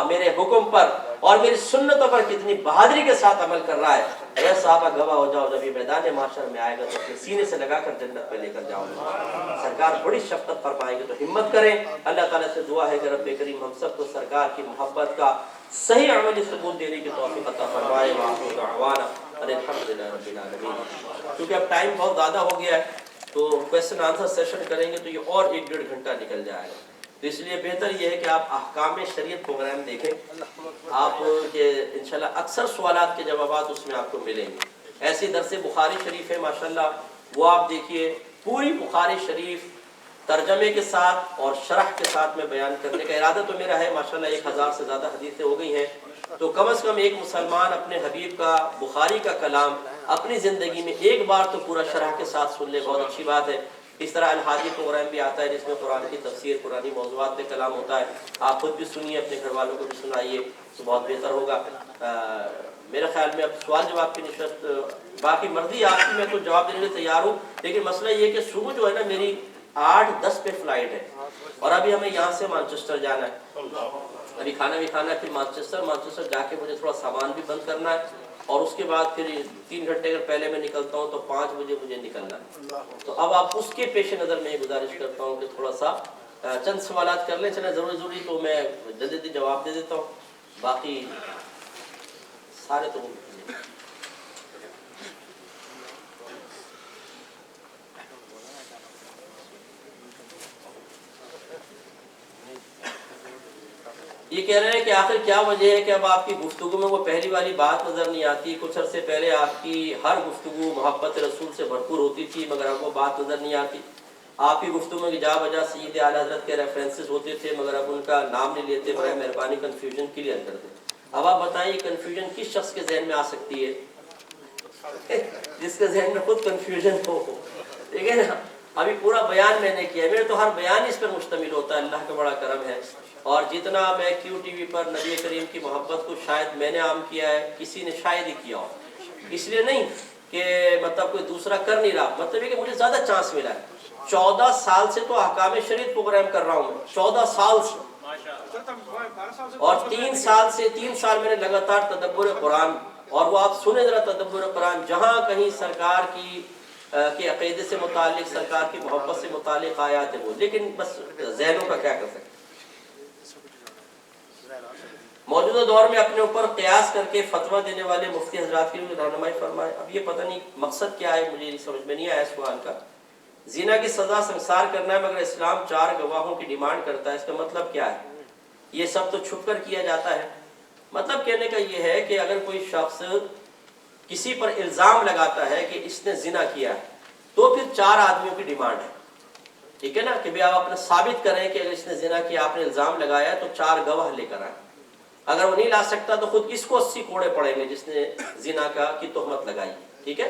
میرے حکم پر اور میری سنتوں پر کتنی بہادری کے ساتھ عمل کر رہا ہے۔ اے صحابہ گواہ ہو جاؤ، جب یہ میدان معاشر میں آئے گا تو اپنے سینے سے لگا کر جنت پہ لے کر جاؤ گے۔ سرکار بڑی شفقت فرمائے گی، تو ہمت کریں۔ اللہ تعالیٰ سے دعا ہے کہ رب کریم ہم سب کو سرکار کی محبت کا صحیح عملی ثبوت دینے کی توفیق عطا فرمائے۔ وآخر دعوانا الحمدللہ رب العالمین۔ کیونکہ اب ٹائم بہت زیادہ ہو گیا ہے تو کویسچن آنسر سیشن کریں گے تو یہ اور 1-1.5 گھنٹہ نکل جائے گا، تو اس لیے بہتر یہ ہے کہ آپ احکام شریعت پروگرام دیکھیں، آپ کے انشاءاللہ اکثر سوالات کے جوابات اس میں آپ کو ملیں گے۔ ایسی درس بخاری شریف ہے ماشاءاللہ، وہ آپ دیکھیے، پوری بخاری شریف ترجمے کے ساتھ اور شرح کے ساتھ میں بیان کرنے کا ارادہ تو میرا ہے۔ ماشاءاللہ 1000 سے زیادہ حدیثیں ہو گئی ہیں، تو کم از کم ایک مسلمان اپنے حبیب کا بخاری کا کلام اپنی زندگی میں ایک بار تو پورا شرح کے ساتھ سن لے، بہت اچھی بات ہے۔ اس طرح الحادی پروگرام بھی آتا ہے جس میں قرآن کی تفسیر، قرآنی موضوعات پہ کلام ہوتا ہے، آپ خود بھی سنیے، اپنے گھر والوں کو بھی سنائیے تو بہت بہتر ہوگا۔ میرے خیال میں اب سوال جواب کی نشست، باقی مرضی آپ کی، میں تو جواب دینے کے لیے تیار ہوں، لیکن مسئلہ یہ کہ صبح جو ہے نا میری 8:10 پہ فلائٹ ہے اور ابھی ہمیں یہاں سے مانچسٹر جانا ہے، ابھی کھانا بھی کھانا ہے، پھر مانچسٹر جا کے مجھے تھوڑا سامان بھی بند کرنا ہے، اور اس کے بعد پھر 3 گھنٹے اگر پہلے میں نکلتا ہوں تو 5 بجے مجھے نکلنا ہے۔ تو اب آپ اس کے پیش نظر میں گزارش کرتا ہوں کہ تھوڑا سا چند سوالات کر لیں، چلیں ضروری تو میں جلدی جواب دے دیتا ہوں، باقی سارے تو یہ کہہ رہے ہیں کہ آخر کیا وجہ ہے کہ اب آپ کی گفتگو میں وہ پہلی والی بات نظر نہیں آتی؟ کچھ عرصے پہلے آپ کی ہر گفتگو محبت رسول سے بھرپور ہوتی تھی مگر اب وہ بات نظر نہیں آتی۔ آپ کی گفتگو میں جا بجا سید اعلیٰ حضرت کے ریفرنسز ہوتے تھے مگر اب ان کا نام نہیں لیتے، برائے مہربانی کنفیوژن کلیئر کر دیں۔ اب آپ بتائیں یہ کنفیوژن کس شخص کے ذہن میں آ سکتی ہے؟ جس کے ذہن میں خود کنفیوژن ہو، ٹھیک ہے نا؟ ابھی پورا بیان میں نے کیا، میرے تو ہر بیان اس پر مشتمل ہوتا ہے، اللہ کا بڑا کرم ہے۔ اور جتنا میں کیو ٹی وی پر نبی کریم کی محبت کو شاید میں نے عام کیا ہے، کسی نے شاید ہی کیا ہو، اس لیے نہیں کہ مطلب کوئی دوسرا کر نہیں رہا، مطلب یہ کہ مجھے زیادہ چانس ملا ہے۔ 14 سال سے تو احکام شریعت پروگرام کر رہا ہوں، 14 سال سے، اور 3 سال میں نے لگاتار تدبر قرآن، اور وہ آپ سنیں ذرا تدبر قرآن، جہاں کہیں سرکار کی کے عقیدے سے متعلق، سرکار کی محبت سے متعلق آیات ہے وہ، لیکن بس ذہنوں کا کیا کر سکتے۔ موجودہ دور میں اپنے اوپر قیاس کر کے فتویٰ دینے والے مفتی حضرات کی رہنمائی فرمائے۔ اب یہ پتہ نہیں مقصد کیا ہے، مجھے سمجھ میں نہیں آیا سوال کا۔ زنا کی سزا سنسار کرنا ہے مگر اسلام 4 گواہوں کی ڈیمانڈ کرتا ہے، اس کا مطلب کیا ہے؟ یہ سب تو چھپ کر کیا جاتا ہے۔ مطلب کہنے کا یہ ہے کہ اگر کوئی شخص کسی پر الزام لگاتا ہے کہ اس نے زنا کیا ہے تو پھر 4 آدمیوں کی ڈیمانڈ ہے، ٹھیک ہے نا، کہ بھی آپ اپنا ثابت کریں کہ اگر اس نے زنا کیا، آپ نے الزام لگایا تو 4 گواہ لے کر آئیں۔ اگر وہ نہیں لا سکتا تو خود اس کو 80 کوڑے پڑیں گے جس نے زنا کی تہمت لگائی، ٹھیک ہے۔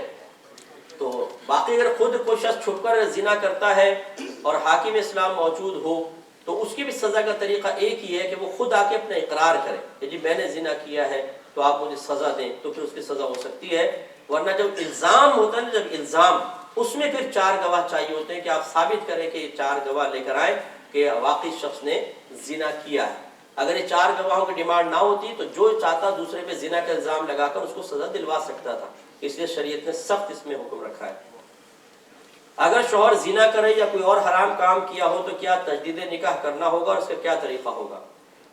تو باقی اگر خود کوئی شخص چھپ کر زنا کرتا ہے اور حاکم اسلام موجود ہو تو اس کی بھی سزا کا طریقہ ایک ہی ہے کہ وہ خود آ کے اپنا اقرار کرے کہ جی میں نے زنا کیا ہے تو آپ مجھے سزا دیں، تو پھر اس کی سزا ہو سکتی ہے۔ ورنہ جب الزام ہوتا ہے نا، جب الزام، اس میں پھر 4 گواہ چاہیے ہوتے ہیں کہ آپ ثابت کریں کہ یہ 4 گواہ لے کر آئیں کہ واقعی شخص نے زنا کیا ہے۔ اگر یہ 4 گواہوں کی ڈیمانڈ نہ ہوتی تو جو چاہتا دوسرے پہ زنا کا الزام لگا کر اس کو سزا دلوا سکتا تھا. اس لیے شریعت نے سخت اس میں حکم رکھا ہے. اگر شوہر زنا کرے یا کوئی اور حرام کام کیا ہو تو کیا تجدید نکاح کرنا ہوگا اور اس کا کیا طریقہ ہوگا؟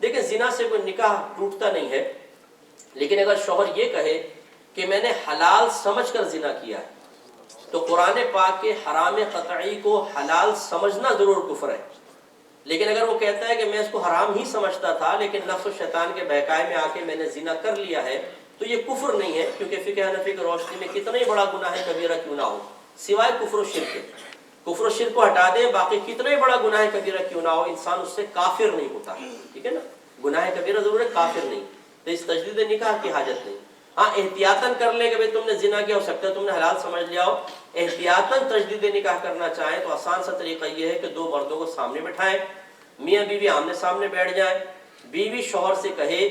دیکھیں زنا سے کوئی نکاح ٹوٹتا نہیں ہے، لیکن اگر شوہر یہ کہے کہ میں نے حلال سمجھ کر زنا کیا ہے تو قرآن پاک کے حرام قطعی کو حلال سمجھنا ضرور کفر ہے. لیکن اگر وہ کہتا ہے کہ میں اس کو حرام ہی سمجھتا تھا لیکن نفس و شیطان کے بہکائے میں آ کے میں نے زنا کر لیا ہے، تو یہ کفر نہیں ہے، کیونکہ فقہ حنفی کی روشنی میں کتنا ہی بڑا گناہ کبیرہ کیوں نہ ہو، سوائے کفر و شرک کے. کفر و شرک کو ہٹا دیں، باقی کتنا ہی بڑا گناہ کبیرہ کیوں نہ ہو، انسان اس سے کافر نہیں ہوتا. ٹھیک ہے نا، گناہ کبیرہ ضرور ہے، کافر نہیں. تو اس تجدید نکاح کی حاجت نہیں. ہاں احتیاطاً کر لیں کہ بھئی تم نے زنا کیا، ہو سکتا ہے تم نے حلال سمجھ لیا ہو. احتیاطاً تجدید نکاح کرنا چاہیں تو آسان سا طریقہ یہ ہے کہ 2 مردوں کو سامنے بٹھائیں، میاں بیوی آمنے سامنے بیٹھ جائیں. بیوی شوہر سے کہے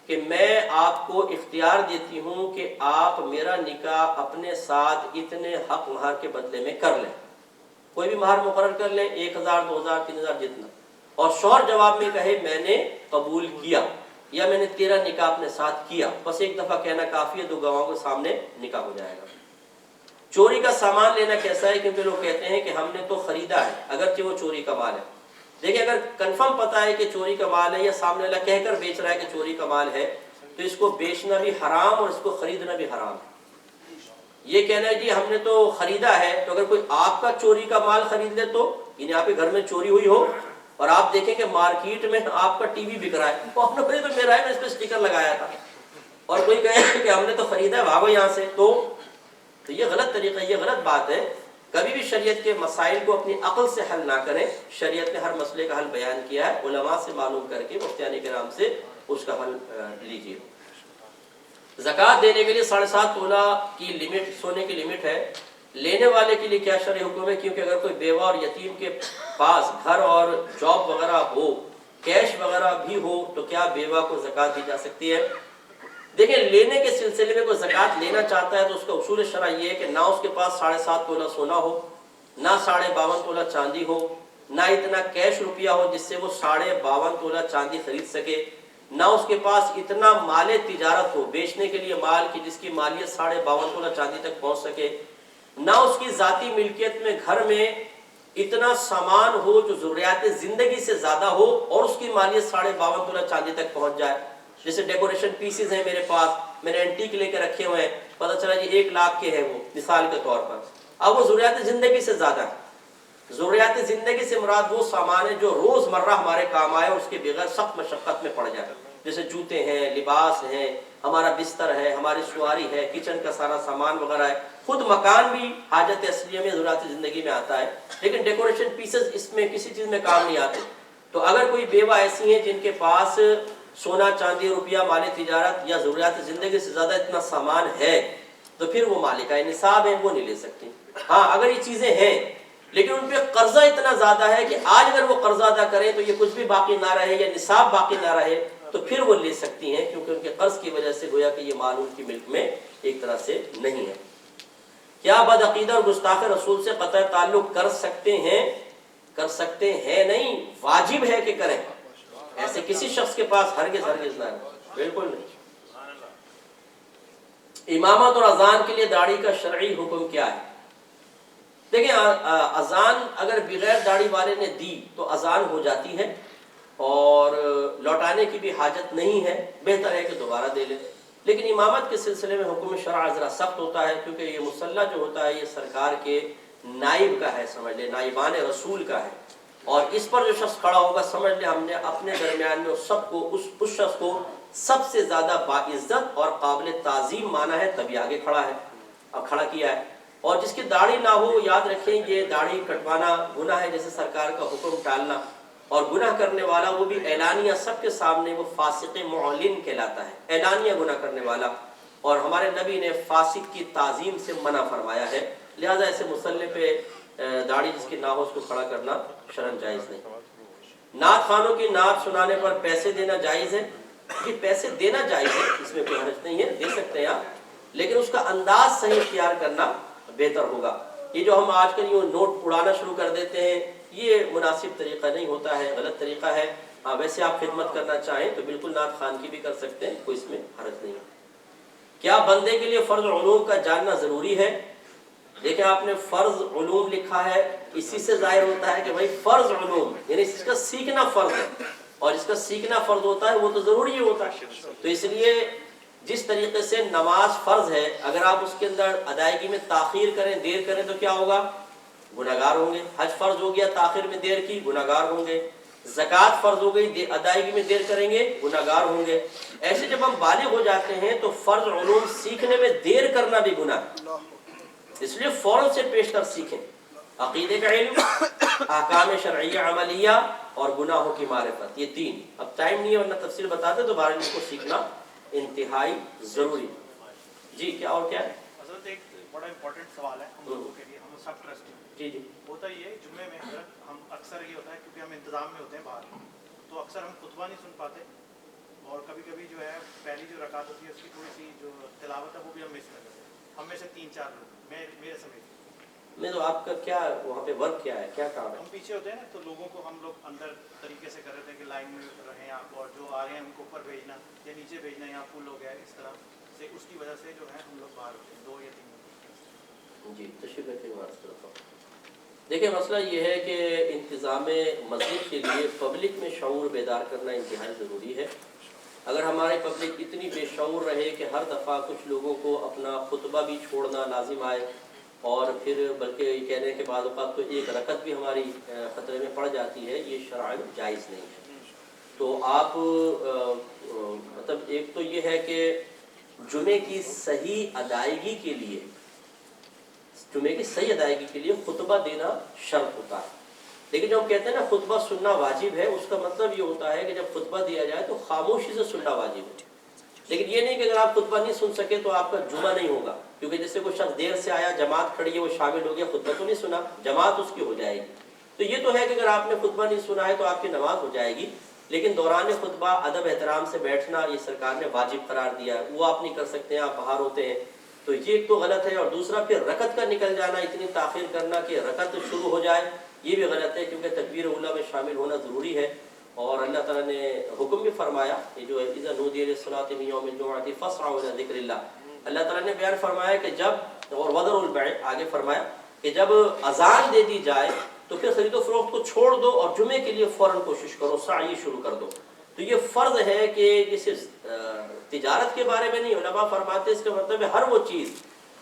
کہ میں آپ کو اختیار دیتی ہوں کہ آپ میرا نکاح اپنے ساتھ اتنے حق مہر کے بدلے میں کر لیں. کوئی بھی مہر مقرر کر لیں، 1000 2000 3000 جتنا. اور شوہر جواب میں کہے میں نے قبول کیا یا میں نے تیرا نکاح اپنے ساتھ کیا. بس ایک دفعہ کہنا کافی ہے، 2 گواہوں کے سامنے نکاح ہو جائے گا. چوری کا سامان لینا کیسا ہے؟ کیونکہ لوگ کہتے ہیں کہ ہم نے تو خریدا ہے اگرچہ وہ چوری کا مال ہے. دیکھیں اگر کنفرم پتا ہے کہ چوری کا مال ہے یا سامنے والا کہہ کر بیچ رہا ہے کہ چوری کا مال ہے تو اس کو بیچنا بھی حرام اور اس کو خریدنا بھی حرام ہے. یہ کہنا ہے جی ہم نے تو خریدا ہے، تو اگر کوئی آپ کا چوری کا مال خرید لے تو یعنی آپ کے گھر میں چوری ہوئی ہو اور آپ دیکھیں کہ مارکیٹ میں آپ کا ٹی وی بک رہا ہے، تو میرا ہے، میں اس پہ اسٹیکر لگایا تھا، اور کوئی کہے کہ ہم نے تو خریدا ہے بھاگو یہاں سے، تو یہ غلط طریقہ، یہ غلط بات ہے. کبھی بھی شریعت کے مسائل کو اپنی عقل سے حل نہ کریں. شریعت نے ہر مسئلے کا حل بیان کیا ہے، علماء سے معلوم کر کے مفتیان کرام سے اس کا حل لیجیے. زکوٰۃ دینے کے لیے 7.5 تولہ کی لمٹ، سونے کی لمٹ ہے. لینے والے کے لیے کیا شرعی حکم ہے؟ کیونکہ اگر کوئی بیوہ اور یتیم کے پاس گھر اور جاب وغیرہ ہو، کیش وغیرہ بھی ہو، تو کیا بیوہ کو زکوٰۃ دی جا سکتی ہے؟ دیکھیں لینے کے سلسلے میں کوئی زکوٰۃ لینا چاہتا ہے تو اس کا اصول شرع یہ ہے کہ نہ اس کے پاس 7.5 تولہ سونا ہو، نہ 52.5 تولہ چاندی ہو، نہ اتنا کیش روپیہ ہو جس سے وہ 52.5 تولہ چاندی خرید سکے، نہ اس کے پاس اتنا مال تجارت ہو بیچنے کے لیے مال کی جس کی مالیت 52.5 تولہ چاندی تک پہنچ سکے، نہ اس کی ذاتی ملکیت میں گھر میں اتنا سامان ہو جو ضروریات زندگی سے زیادہ ہو اور اس کی مالیت 52.5 تولہ چاندی تک پہنچ جائے. جیسے ڈیکوریشن پیسز ہیں میرے پاس، میں نے اینٹیک لے کے رکھے ہوئے ہیں، پتہ چلا جی 1 لاکھ کے ہیں وہ، مثال کے طور پر. اب وہ ضروریات زندگی سے زیادہ ہے. ضروریات زندگی سے مراد وہ سامان ہے جو روز مرہ ہمارے کام آئے اور اس کے بغیر سخت مشقت میں پڑ جائے، جیسے جوتے ہیں، لباس ہیں، ہمارا بستر ہے، ہماری سواری ہے، کچن کا سارا سامان وغیرہ ہے. خود مکان بھی حاجت اصلیہ میں ضروریات زندگی میں آتا ہے، لیکن ڈیکوریشن پیسز اس میں کسی چیز میں کام نہیں آتے. تو اگر کوئی بیوہ ایسی ہیں جن کے پاس سونا چاندی روپیہ مال تجارت یا ضروریات زندگی سے زیادہ اتنا سامان ہے تو پھر وہ مالکہ نصاب ہے، وہ نہیں لے سکتی. ہاں اگر یہ چیزیں ہیں لیکن ان پہ قرضہ اتنا زیادہ ہے کہ آج اگر وہ قرضہ ادا کریں تو یہ کچھ بھی باقی نہ رہے یا نصاب باقی نہ رہے تو پھر وہ لے سکتی ہیں، کیونکہ ان کے قرض کی وجہ سے گویا کہ یہ مال ان کی ملک میں ایک طرح سے نہیں ہے. کیا بدعقیدہ اور گستاخ رسول سے قطع تعلق کر سکتے ہیں؟ کر سکتے ہیں نہیں، واجب ہے کہ کریں. ایسے کسی شخص کے پاس ہرگز نہ ہے، بالکل نہیں. امامت اور اذان کے لیے داڑھی کا شرعی حکم کیا ہے؟ دیکھیں اذان اگر بغیر داڑھی والے نے دی تو اذان ہو جاتی ہے اور لوٹانے کی بھی حاجت نہیں ہے، بہتر ہے کہ دوبارہ دے لے. لیکن امامت کے سلسلے میں حکم شرع ذرا سخت ہوتا ہے، کیونکہ یہ مصلی جو ہوتا ہے یہ سرکار کے نائب کا ہے، سمجھ لے نائبان رسول کا ہے، اور اس پر جو شخص کھڑا ہوگا سمجھ لے ہم نے اپنے درمیان میں اس شخص کو سب سے زیادہ باعزت اور قابل تعظیم مانا ہے، تبھی آگے کھڑا ہے، اب کھڑا کیا ہے. اور جس کی داڑھی نہ ہو، یاد رکھیں یہ داڑھی کٹوانا گناہ ہے جیسے سرکار کا حکم ٹالنا، اور گناہ کرنے والا وہ بھی اعلانیہ سب کے سامنے وہ فاسق معلن کہلاتا ہے، اعلانیہ گناہ کرنے والا. اور ہمارے نبی نے فاسق کی تعظیم سے منع فرمایا ہے، لہذا ایسے مصلی پہ داڑھی جس کی نہ ہو اس کو کھڑا کرنا شرعاً جائز نہیں. نعت خوانوں کی نعت سنانے پر پیسے دینا جائز ہے؟ یہ پیسے دینا جائز ہے، اس میں کوئی حرج نہیں ہے، دے سکتے ہیں آپ، لیکن اس کا انداز صحیح اختیار کرنا بہتر ہوگا. یہ جو ہم آج کل یہ نوٹ اڑانا شروع کر دیتے ہیں یہ مناسب طریقہ نہیں ہوتا ہے، غلط طریقہ ہے. ہاں ویسے آپ خدمت کرنا چاہیں تو بالکل نعت خوان کی بھی کر سکتے ہیں، کوئی اس میں حرج نہیں ہے۔ کیا بندے کے لیے فرض علوم کا جاننا ضروری ہے؟ دیکھیں آپ نے فرض علوم لکھا ہے، اسی سے ظاہر ہوتا ہے کہ بھائی فرض علوم یعنی اس کا سیکھنا فرض ہے، اور اس کا سیکھنا فرض ہوتا ہے وہ تو ضروری ہی ہوتا ہے۔ تو اس لیے جس طریقے سے نماز فرض ہے، اگر آپ اس کے اندر ادائیگی میں تاخیر کریں، دیر کریں تو کیا ہوگا؟ گناہگار ہوں گے۔ حج فرض ہو گیا، تاخیر میں دیر کی، گناہگار ہوں گے۔ زکوٰۃ فرض ہو گئی، ادائیگی میں دیر کریں گے، گناہگار ہوں گے۔ ایسے جب ہم بالغ ہو جاتے ہیں تو فرض علوم سیکھنے میں دیر کرنا بھی گناہ ہے، اس لیے فوراً سے پیشتر سیکھیں۔ عقیدے کا علم، احکام شرعیہ عملیہ اور گناہوں کی معرفت، یہ تین۔ اب ٹائم نہیں ہے ورنہ تفصیل بتاتے تو بارے اس کو سیکھنا انتہائی ضروری۔ جی کیا اور کیا ہے؟ حضرت ایک بڑا امپورٹنٹ سوال ہے ہم لوگوں کے لیے، ہم سب ٹرسٹ جی جی ہوتا یہ جمعے میں حضرت ہم اکثر یہ ہوتا ہے کیونکہ ہم انتظام میں ہوتے ہیں باہر، تو اکثر ہم خطبہ نہیں سن پاتے، اور کبھی کبھی جو ہے پہلی جو رکعت ہوتی ہے اس کی تھوڑی سی جو تلاوت ہے وہ بھی ہم مس کر دیتے ہیں، ہم میں سے 3-4 لوگ، میرے سمیت۔ میں تو آپ کا کیا وہاں پہ ورک کیا ہے، کیا کام ہے؟ ہم پیچھے ہوتے ہیں نا، تو لوگوں کو ہم لوگ اندر طریقے سے کر رہے تھے کہ لائن میں رہیں آپ، اور جو آ رہے ہیں ان کو اوپر بھیجنا یا نیچے بھیجنا، یہاں فل ہو گیا ہے اس طرح سے، اس کی وجہ سے جو ہے ہم لوگ باہر ہوتے ہیں 2 یا 3 لوگ۔ جی تشریف رکھیں، بات کرتا ہوں۔ دیکھیں مسئلہ یہ ہے کہ انتظام مسجد کے لیے پبلک میں شعور بیدار کرنا انتہائی ضروری ہے۔ اگر ہماری پبلک اتنی بے شعور رہے کہ ہر دفعہ کچھ لوگوں کو اپنا خطبہ بھی چھوڑنا لازم آئے، اور پھر بلکہ یہ کہہ رہے ہیں کہ بعض اوقات تو ایک رکعت بھی ہماری خطرے میں پڑ جاتی ہے، یہ شرعاً جائز نہیں ہے۔ تو آپ مطلب ایک تو یہ ہے کہ جمعے کی صحیح ادائیگی کے لیے، جمعے کی صحیح ادائیگی کے لیے خطبہ دینا شرط ہوتا ہے، لیکن جب ہم کہتے ہیں نا خطبہ سننا واجب ہے، اس کا مطلب یہ ہوتا ہے کہ جب خطبہ دیا جائے تو خاموشی سے سننا واجب ہے، لیکن یہ نہیں کہ اگر آپ خطبہ نہیں سن سکے تو آپ کا جمعہ نہیں ہوگا، کیونکہ جیسے کوئی شخص دیر سے آیا، جماعت کھڑی ہے، وہ شامل ہو گیا، خطبہ تو نہیں سنا، جماعت اس کی ہو جائے گی۔ تو یہ تو ہے کہ اگر آپ نے خطبہ نہیں سنا ہے تو آپ کی نماز ہو جائے گی، لیکن دوران خطبہ ادب احترام سے بیٹھنا یہ سرکار نے واجب قرار دیا ہے، وہ آپ نہیں کر سکتے ہیں، آپ باہر ہوتے ہیں، تو یہ ایک تو غلط ہے۔ اور دوسرا پھر رکعت کا نکل جانا، اتنی تاخیر کرنا کہ رکعت شروع ہو جائے، یہ بھی غلط ہے، کیونکہ تکبیر اولیٰ میں شامل ہونا ضروری ہے۔ اور اللہ تعالیٰ نے حکم بھی فرمایا، یہ جو ہے اذا نودی للصلاۃ من یوم الجمعۃ فاسعوا الی ذکر اللہ، اللہ تعالیٰ نے بیان فرمایا کہ جب، اور وذروا البیع آگے فرمایا کہ جب اذان دے دی جائے تو پھر خرید و فروخت کو چھوڑ دو اور جمعے کے لیے فوراً کوشش کرو، سعی شروع کر دو۔ تو یہ فرض ہے کہ یہ صرف تجارت کے بارے میں نہیں، علماء فرماتے ہیں اس کا مطلب ہے ہر وہ چیز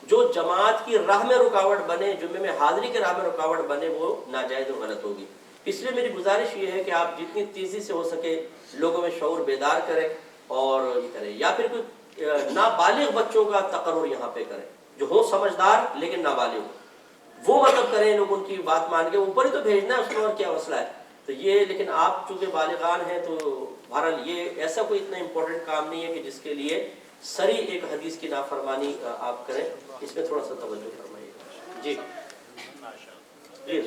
جو جماعت کی راہ میں رکاوٹ بنے، جمعے میں حاضری کے راہ میں رکاوٹ بنے، وہ ناجائز اور غلط ہوگی۔ اس لیے میری گزارش یہ ہے کہ آپ جتنی تیزی سے ہو سکے لوگوں میں شعور بیدار کریں اور یہ کریں، یا پھر کوئی نابالغ بچوں کا تقرر یہاں پہ کریں، جو ہو سمجھدار لیکن نابالغ ہو، وہ مطلب کریں، لوگ ان کی بات مان کے، اوپر ہی تو بھیجنا ہے، اس میں اور کیا مسئلہ ہے۔ تو یہ لیکن آپ چونکہ بالغان ہیں تو بہرحال یہ ایسا کوئی اتنا امپورٹنٹ کام نہیں ہے کہ جس کے لیے سری ایک حدیث کی نافرمانی آپ کریں، اس میں تھوڑا سا توجہ فرمائیے۔ جی جی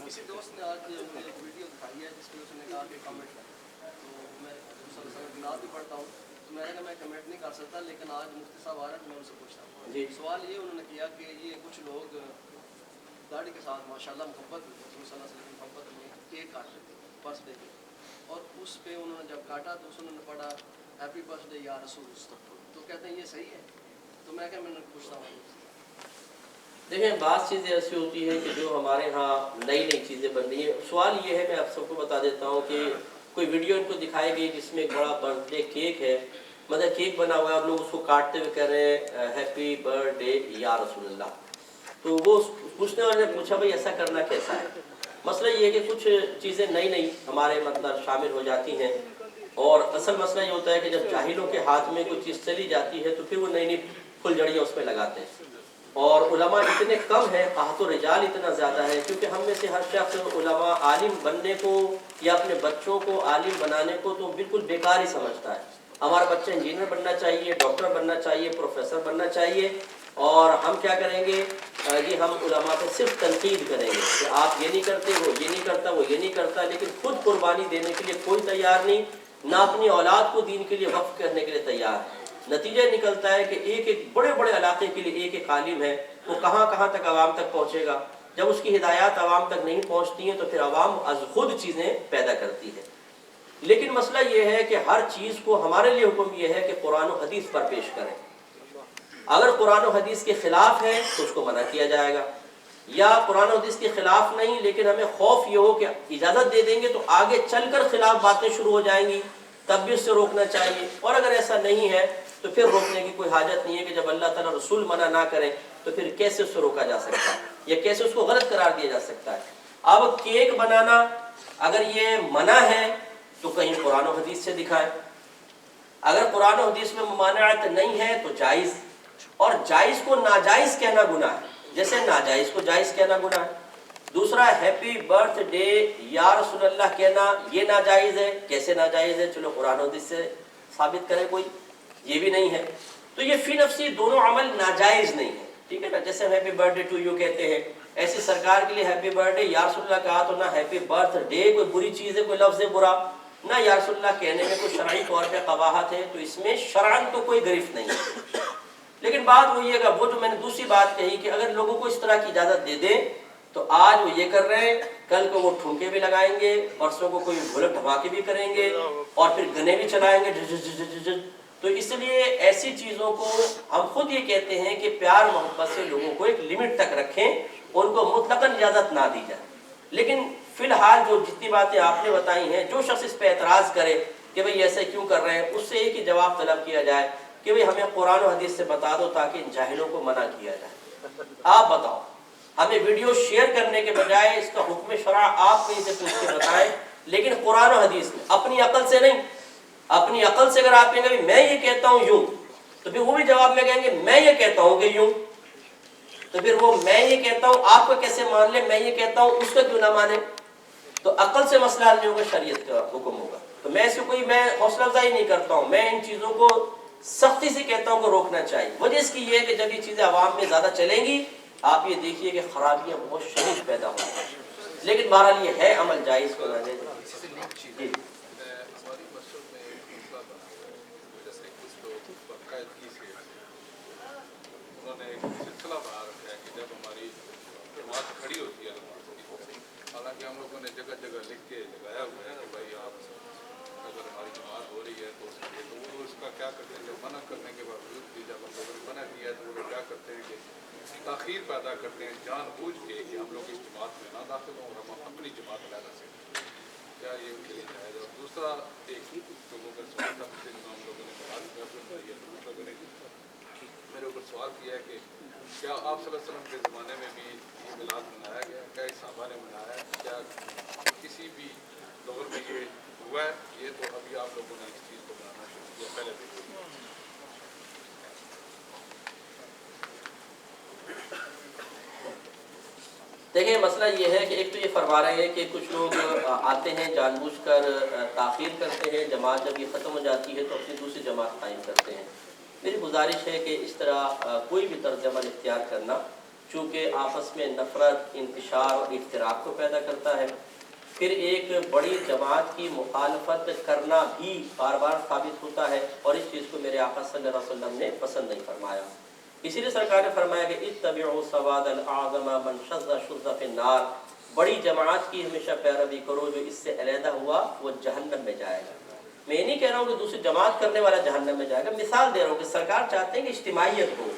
کسی دوست نے آج مجھے ایک ویڈیو دکھائی ہے جس میں اس نے کہا کہ کمنٹ کریں، تو میں مسلسل نماز بھی پڑھتا ہوں، تو میں نے کہا میں کمنٹ نہیں کر سکتا، لیکن آج مفتی صاحب آ رہے ہیں تو میں ان سے پوچھتا ہوں۔ جی سوال یہ انہوں نے کیا کہ یہ کچھ لوگ گاڑی کے ساتھ ماشاءاللہ محبت، رسول صلی اللہ علیہ وسلم کی محبت میں کیک کاٹ لیتے ہیں برتھ ڈے کے، اور اس پہ انہوں نے جب کاٹا تو انہوں نے پڑھا ہیپی برتھ ڈے یا رسول، تو کہتے ہیں یہ صحیح ہے؟ تو میں کہ میں نے پوچھتا ہوں۔ دیکھیں بعض چیزیں ایسی ہوتی ہیں کہ جو ہمارے ہاں نئی نئی چیزیں بن رہی ہیں۔ سوال یہ ہے، میں آپ سب کو بتا دیتا ہوں کہ کوئی ویڈیو ان کو دکھائی گئی جس میں ایک بڑا برتھ ڈے کیک ہے، مطلب کیک بنا ہوا ہے اور لوگ اس کو کاٹتے ہوئے کہہ رہے ہیں ہیپی برتھ ڈے یا رسول اللہ، تو وہ پوچھنے والے نے پوچھا بھائی ایسا کرنا کیسا ہے؟ مسئلہ یہ ہے کہ کچھ چیزیں نئی نئی ہمارے مطلب شامل ہو جاتی ہیں، اور اصل مسئلہ یہ ہوتا ہے کہ جب جاہلوں کے ہاتھ میں کوئی چیز چلی جاتی ہے تو پھر وہ نئی نئی پھل جڑیاں اس میں لگاتے ہیں، اور علماء اتنے کم ہیں، قحط و رجال اتنا زیادہ ہے، کیونکہ ہم میں سے ہر شخص علماء عالم بننے کو یا اپنے بچوں کو عالم بنانے کو تو بالکل بیکار ہی سمجھتا ہے۔ ہمارا بچہ انجینئر بننا چاہیے، ڈاکٹر بننا چاہیے، پروفیسر بننا چاہیے، اور ہم کیا کریں گے جی ہم علماء پہ صرف تنقید کریں گے کہ آپ یہ نہیں کرتے، وہ یہ نہیں کرتا، وہ یہ نہیں کرتا، لیکن خود قربانی دینے کے لیے کوئی تیار نہیں، نہ اپنی اولاد کو دین کے لیے وقف کرنے کے لیے تیار ہے۔ نتیجہ نکلتا ہے کہ ایک ایک بڑے بڑے علاقے کے لیے ایک ایک عالم ہے، وہ کہاں کہاں تک عوام تک پہنچے گا، جب اس کی ہدایات عوام تک نہیں پہنچتی ہیں تو پھر عوام از خود چیزیں پیدا کرتی ہے. لیکن مسئلہ یہ ہے کہ ہر چیز کو ہمارے لیے حکم یہ ہے کہ قرآن و حدیث پر پیش کریں. اگر قرآن و حدیث کے خلاف ہے تو اس کو منع کیا جائے گا, یا قرآن و حدیث کے خلاف نہیں لیکن ہمیں خوف یہ ہو کہ اجازت دے دیں گے تو آگے چل کر خلاف باتیں شروع ہو جائیں گی, تب بھی اس سے روکنا چاہیے. اور اگر ایسا نہیں ہے تو پھر روکنے کی کوئی حاجت نہیں ہے کہ جب اللہ تعالیٰ رسول منع نہ کریں تو پھر کیسے اس سے روکا جا سکتا ہے یا کیسے اس کو غلط قرار دیا جا سکتا ہے. اب کیک بنانا اگر یہ منع ہے تو کہیں قرآن و حدیث سے دکھائے. اگر قرآن و حدیث میں ممانعت نہیں ہے تو جائز, اور جائز کو ناجائز کہنا گناہ ہے, جیسے ناجائز کو جائز کہنا گناہ ہے. دوسرا ہیپی برتھ ڈے یا رسول اللہ کہنا یہ ناجائز ہے. کیسے ناجائز ہے؟ چلو قرآن و حدیث سے ثابت کرے کوئی, یہ بھی نہیں ہے. تو یہ فی نفسی دونوں عمل ناجائز نہیں ہے, ٹھیک ہے نا. جیسے ہم happy birthday to you کہتے ہیں, ایسی سرکار کے لیے ہیپی برتھ ڈے یا رسول اللہ کہا تو نہ ہیپی برتھ ڈے کوئی بری چیز ہے, کوئی لفظ ہے برا, نہ یا رسول اللہ کہنے میں کوئی شرعی طور پہ قباحت ہے, تو اس میں شرعاً تو کوئی گرفت نہیں ہے. لیکن بات وہ یہ گا, وہ جو میں نے دوسری بات کہی کہ اگر لوگوں کو اس طرح کی اجازت دے دیں تو آج وہ یہ کر رہے ہیں, کل کو وہ ٹھمکے بھی لگائیں گے, پرسوں کو کوئی ڈھولک دھماکے بھی کریں گے, اور پھر گنے بھی چلائیں گے. تو اس لیے ایسی چیزوں کو ہم خود یہ کہتے ہیں کہ پیار محبت سے لوگوں کو ایک لمٹ تک رکھیں, ان کو مطلقاً اجازت نہ دی جائے. لیکن فی الحال جو جتنی باتیں آپ نے بتائی ہیں, جو شخص اس پہ اعتراض کرے کہ بھئی ایسے کیوں کر رہے ہیں, اس سے ایک ہی جواب طلب کیا جائے کہ بھئی ہمیں قرآن و حدیث سے بتا دو تاکہ ان جاہلوں کو منع کیا جائے. آپ بتاؤ, ہمیں ویڈیو شیئر کرنے کے بجائے اس کا حکم شرع آپ کہیں سے پوچھ کے بتائیں, لیکن قرآن و حدیث میں اپنی عقل سے نہیں. اپنی عقل سے اگر آپ کہیں گے میں یہ کہتا ہوں یوں, تو پھر وہ بھی جواب میں کہیں گے میں یہ کہتا ہوں کہ یوں, تو پھر وہ میں یہ کہتا ہوں آپ کو کیسے مان لے, میں یہ کہتا ہوں اس کا کیوں نہ مانے. تو عقل سے مسئلہ حل نہیں ہوگا, شریعت کا حکم ہوگا. تو میں اس کو میں حوصلہ افزائی نہیں کرتا ہوں, میں ان چیزوں کو سختی سے کہتا ہوں کہ روکنا چاہیے. وجہ اس کی یہ ہے کہ جب یہ چیزیں عوام میں زیادہ چلیں گی آپ یہ دیکھیے کہ خرابیاں بہت شدید پیدا ہوں گی. لیکن بہرحال یہ ہے عمل جائز کو رہنے دیں. کھڑی ہوتی ہے, حالانکہ ہم لوگوں نے جگہ جگہ لکھ کے لگایا ہوا ہے کہ بھائی آپ اگر ہماری جماعت ہو رہی ہے تو وہ اس کا کیا کرتے ہیں, جب منع کرنے کے باوجود بھی جب ہم لوگوں نے منع کیا ہے تو وہ لوگ کیا کرتے ہیں کہ تاخیر پیدا کرتے ہیں جان بوجھ کے کہ ہم لوگ اس جماعت میں نہ داخل ہوں اور ہم اپنی جماعت لا نہ سکیں. کیا یہ ان کے لیے جائز؟ اور دوسرا ایک لوگوں کا سوال تھا ہم لوگوں نے میرے اوپر سوال کیا ہے کہ کیا آپ صلی اللہ علیہ وسلم کے زمانے میں بھی یہ میلاد منایا گیا, کیا صحابہ نے منایا ہے, کیا کسی بھی دور میں یہ ہوا ہے؟ یہ تو ابھی آپ لوگوں نے اس چیز کو بنانا شروع کیا, پہلے بھی دیکھیں مسئلہ یہ ہے کہ ایک تو یہ فرما رہے ہیں کہ کچھ لوگ آتے ہیں جان بوجھ کر تاخیر کرتے ہیں, جماعت جب یہ ختم ہو جاتی ہے تو اپنی دوسری جماعت قائم کرتے ہیں. میری گزارش ہے کہ اس طرح کوئی بھی طرز عمل اختیار کرنا چونکہ آپس میں نفرت, انتشار اور افتراق کو پیدا کرتا ہے, پھر ایک بڑی جماعت کی مخالفت کرنا بھی بار بار ثابت ہوتا ہے, اور اس چیز کو میرے آقا صلی اللہ علیہ وسلم نے پسند نہیں فرمایا. اسی لیے سرکار نے فرمایا کہ اتبعوا سواد الاعظم من شذ شذ فی النار, بڑی جماعت کی ہمیشہ پیروی کرو, جو اس سے علیحدہ ہوا وہ جہنم میں جائے گا. میں یہ نہیں کہہ رہا ہوں کہ دوسری جماعت کرنے والا جہنم میں جائے گا, مثال دے رہا ہوں کہ سرکار چاہتے ہیں کہ اجتماعیت ہو,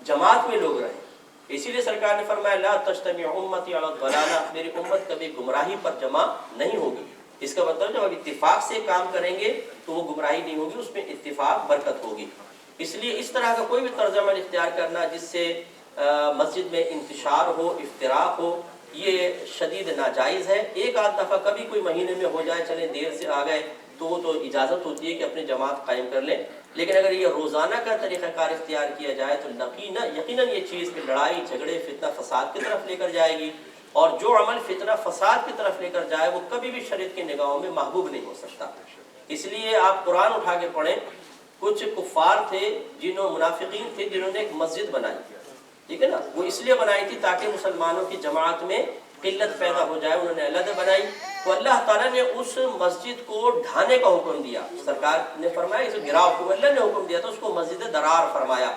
جماعت میں لوگ رہیں. اسی لیے سرکار نے فرمایا لا تجتمع امتی علی الضلالہ, میری امت کبھی گمراہی پر جمع نہیں ہوگی. اس کا مطلب جب اتفاق سے کام کریں گے تو وہ گمراہی نہیں ہوگی, اس میں اتفاق برکت ہوگی. اس لیے اس طرح کا کوئی بھی طرز عمل اختیار کرنا جس سے مسجد میں انتشار ہو, افتراق ہو, یہ شدید ناجائز ہے. ایک آدھ دفعہ کبھی کوئی مہینے میں ہو جائے, چلے دیر سے آ گئے تو وہ تو اجازت ہوتی ہے کہ اپنی جماعت قائم کر لیں. لیکن اگر یہ روزانہ کا طریقہ کار اختیار کیا جائے تو یقیناً یہ چیز پہ لڑائی جھگڑے فتنہ فساد کی طرف لے کر جائے گی, اور جو عمل فتنہ فساد کی طرف لے کر جائے وہ کبھی بھی شریعت کی نگاہوں میں محبوب نہیں ہو سکتا. اس لیے آپ قرآن اٹھا کے پڑھیں, کچھ کفار تھے جنہوں منافقین تھے جنہوں نے ایک مسجد بنائی, ٹھیک ہے نا, وہ اس لیے بنائی تھی تاکہ مسلمانوں کی جماعت میں قلت پیدا ہو جائے, انہوں نے علیحدہ بنائی. تو اللہ تعالیٰ نے اس مسجد کو ڈھانے کا حکم دیا, سرکار نے فرمایا اسے گراؤ, کو اللہ نے حکم دیا تو اس کو مسجد درار فرمایا,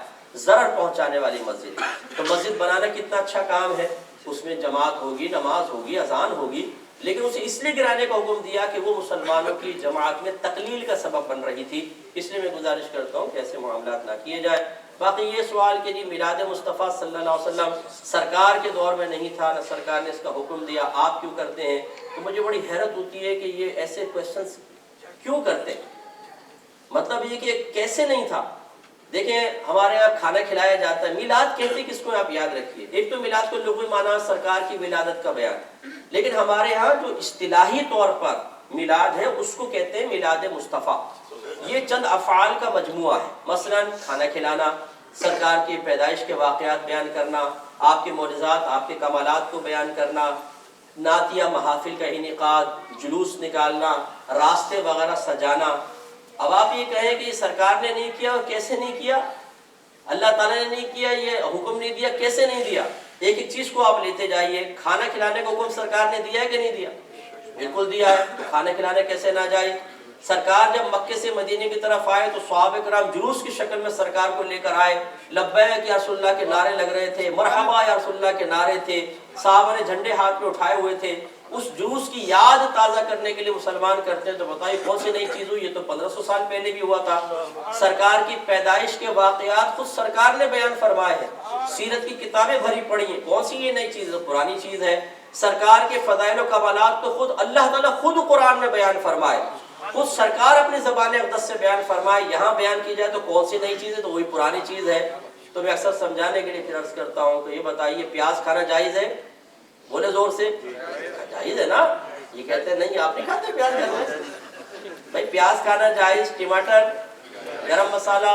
ضرر پہنچانے والی مسجد. تو مسجد بنانا کتنا اچھا کام ہے, اس میں جماعت ہوگی، نماز ہوگی، اذان ہوگی، لیکن اسے اس لیے گرانے کا حکم دیا کہ وہ مسلمانوں کی جماعت میں تقلیل کا سبب بن رہی تھی. اس لیے میں گزارش کرتا ہوں کہ ایسے معاملات نہ کیے جائے. باقی یہ سوال کہ جی میلاد مصطفیٰ صلی اللہ علیہ وسلم سرکار کے دور میں نہیں تھا، نہ سرکار نے اس کا حکم دیا، آپ کیوں کرتے ہیں؟ تو مجھے بڑی حیرت ہوتی ہے کہ یہ ایسے کویسچنس کیوں کرتے ہیں. مطلب یہ کہ کیسے نہیں تھا. دیکھیں ہمارے یہاں کھانا کھلایا جاتا ہے. میلاد کہتے کس کو آپ یاد رکھیے. ایک تو میلاد کو لغوی معنی سرکار کی ولادت کا بیان، لیکن ہمارے ہاں جو اصطلاحی طور پر میلاد ہے اس کو کہتے ہیں میلاد مصطفیٰ. یہ چند افعال کا مجموعہ ہے. مثلا کھانا کھلانا، سرکار کی پیدائش کے واقعات بیان کرنا، آپ کے معجزات، آپ کے کمالات کو بیان کرنا، نعتیہ محافل کا انعقاد، جلوس نکالنا، راستے وغیرہ سجانا. اب آپ یہ کہیں کہ یہ سرکار نے نہیں کیا، اور کیسے نہیں کیا؟ اللہ تعالیٰ نے نہیں کیا، یہ حکم نہیں دیا، کیسے نہیں دیا؟ ایک ایک چیز کو آپ لیتے جائیے. کھانا کھلانے کا حکم سرکار نے دیا ہے کہ نہیں دیا؟ بالکل دیا ہے. کھانا کھلانے کیسے نہ جائے؟ سرکار جب مکے سے مدینے کی طرف آئے تو صحابہ کرام جلوس کی شکل میں سرکار کو لے کر آئے. لبیک یا رسول اللہ کے نعرے لگ رہے تھے، مرحبا یا رسول اللہ کے نعرے تھے، صحابہ نے جھنڈے ہاتھ میں اٹھائے ہوئے تھے. اس جلوس کی یاد تازہ کرنے کے لیے مسلمان کرتے ہیں. تو بتائیے کون سی نئی چیز ہوئی؟ یہ تو 1500 سال پہلے بھی ہوا تھا. سرکار کی پیدائش کے واقعات خود سرکار نے بیان فرمائے ہیں. سیرت کی کتابیں بھری پڑی ہیں. کون سی یہ نئی چیز ہے؟ پرانی چیز ہے. سرکار کے فضائل و کمالات تو خود اللہ تعالیٰ خود قرآن میں بیان فرمائے، خود سرکار اپنی زبان اقدس سے بیان فرمائے. یہاں بیان کی جائے تو کون سی نئی چیز ہے؟ تو وہی پرانی چیز ہے. تو میں اکثر سمجھانے کے لیے پھر عرض کرتا ہوں کہ یہ بتائیے پیاز کھانا جائز ہے؟ بولے زور سے. جائز ہے نا. یہ کہتے ہیں نہیں آپ نہیں کھاتے پیاز. بھائی پیاز کھانا جائز، ٹماٹر، گرم مسالہ،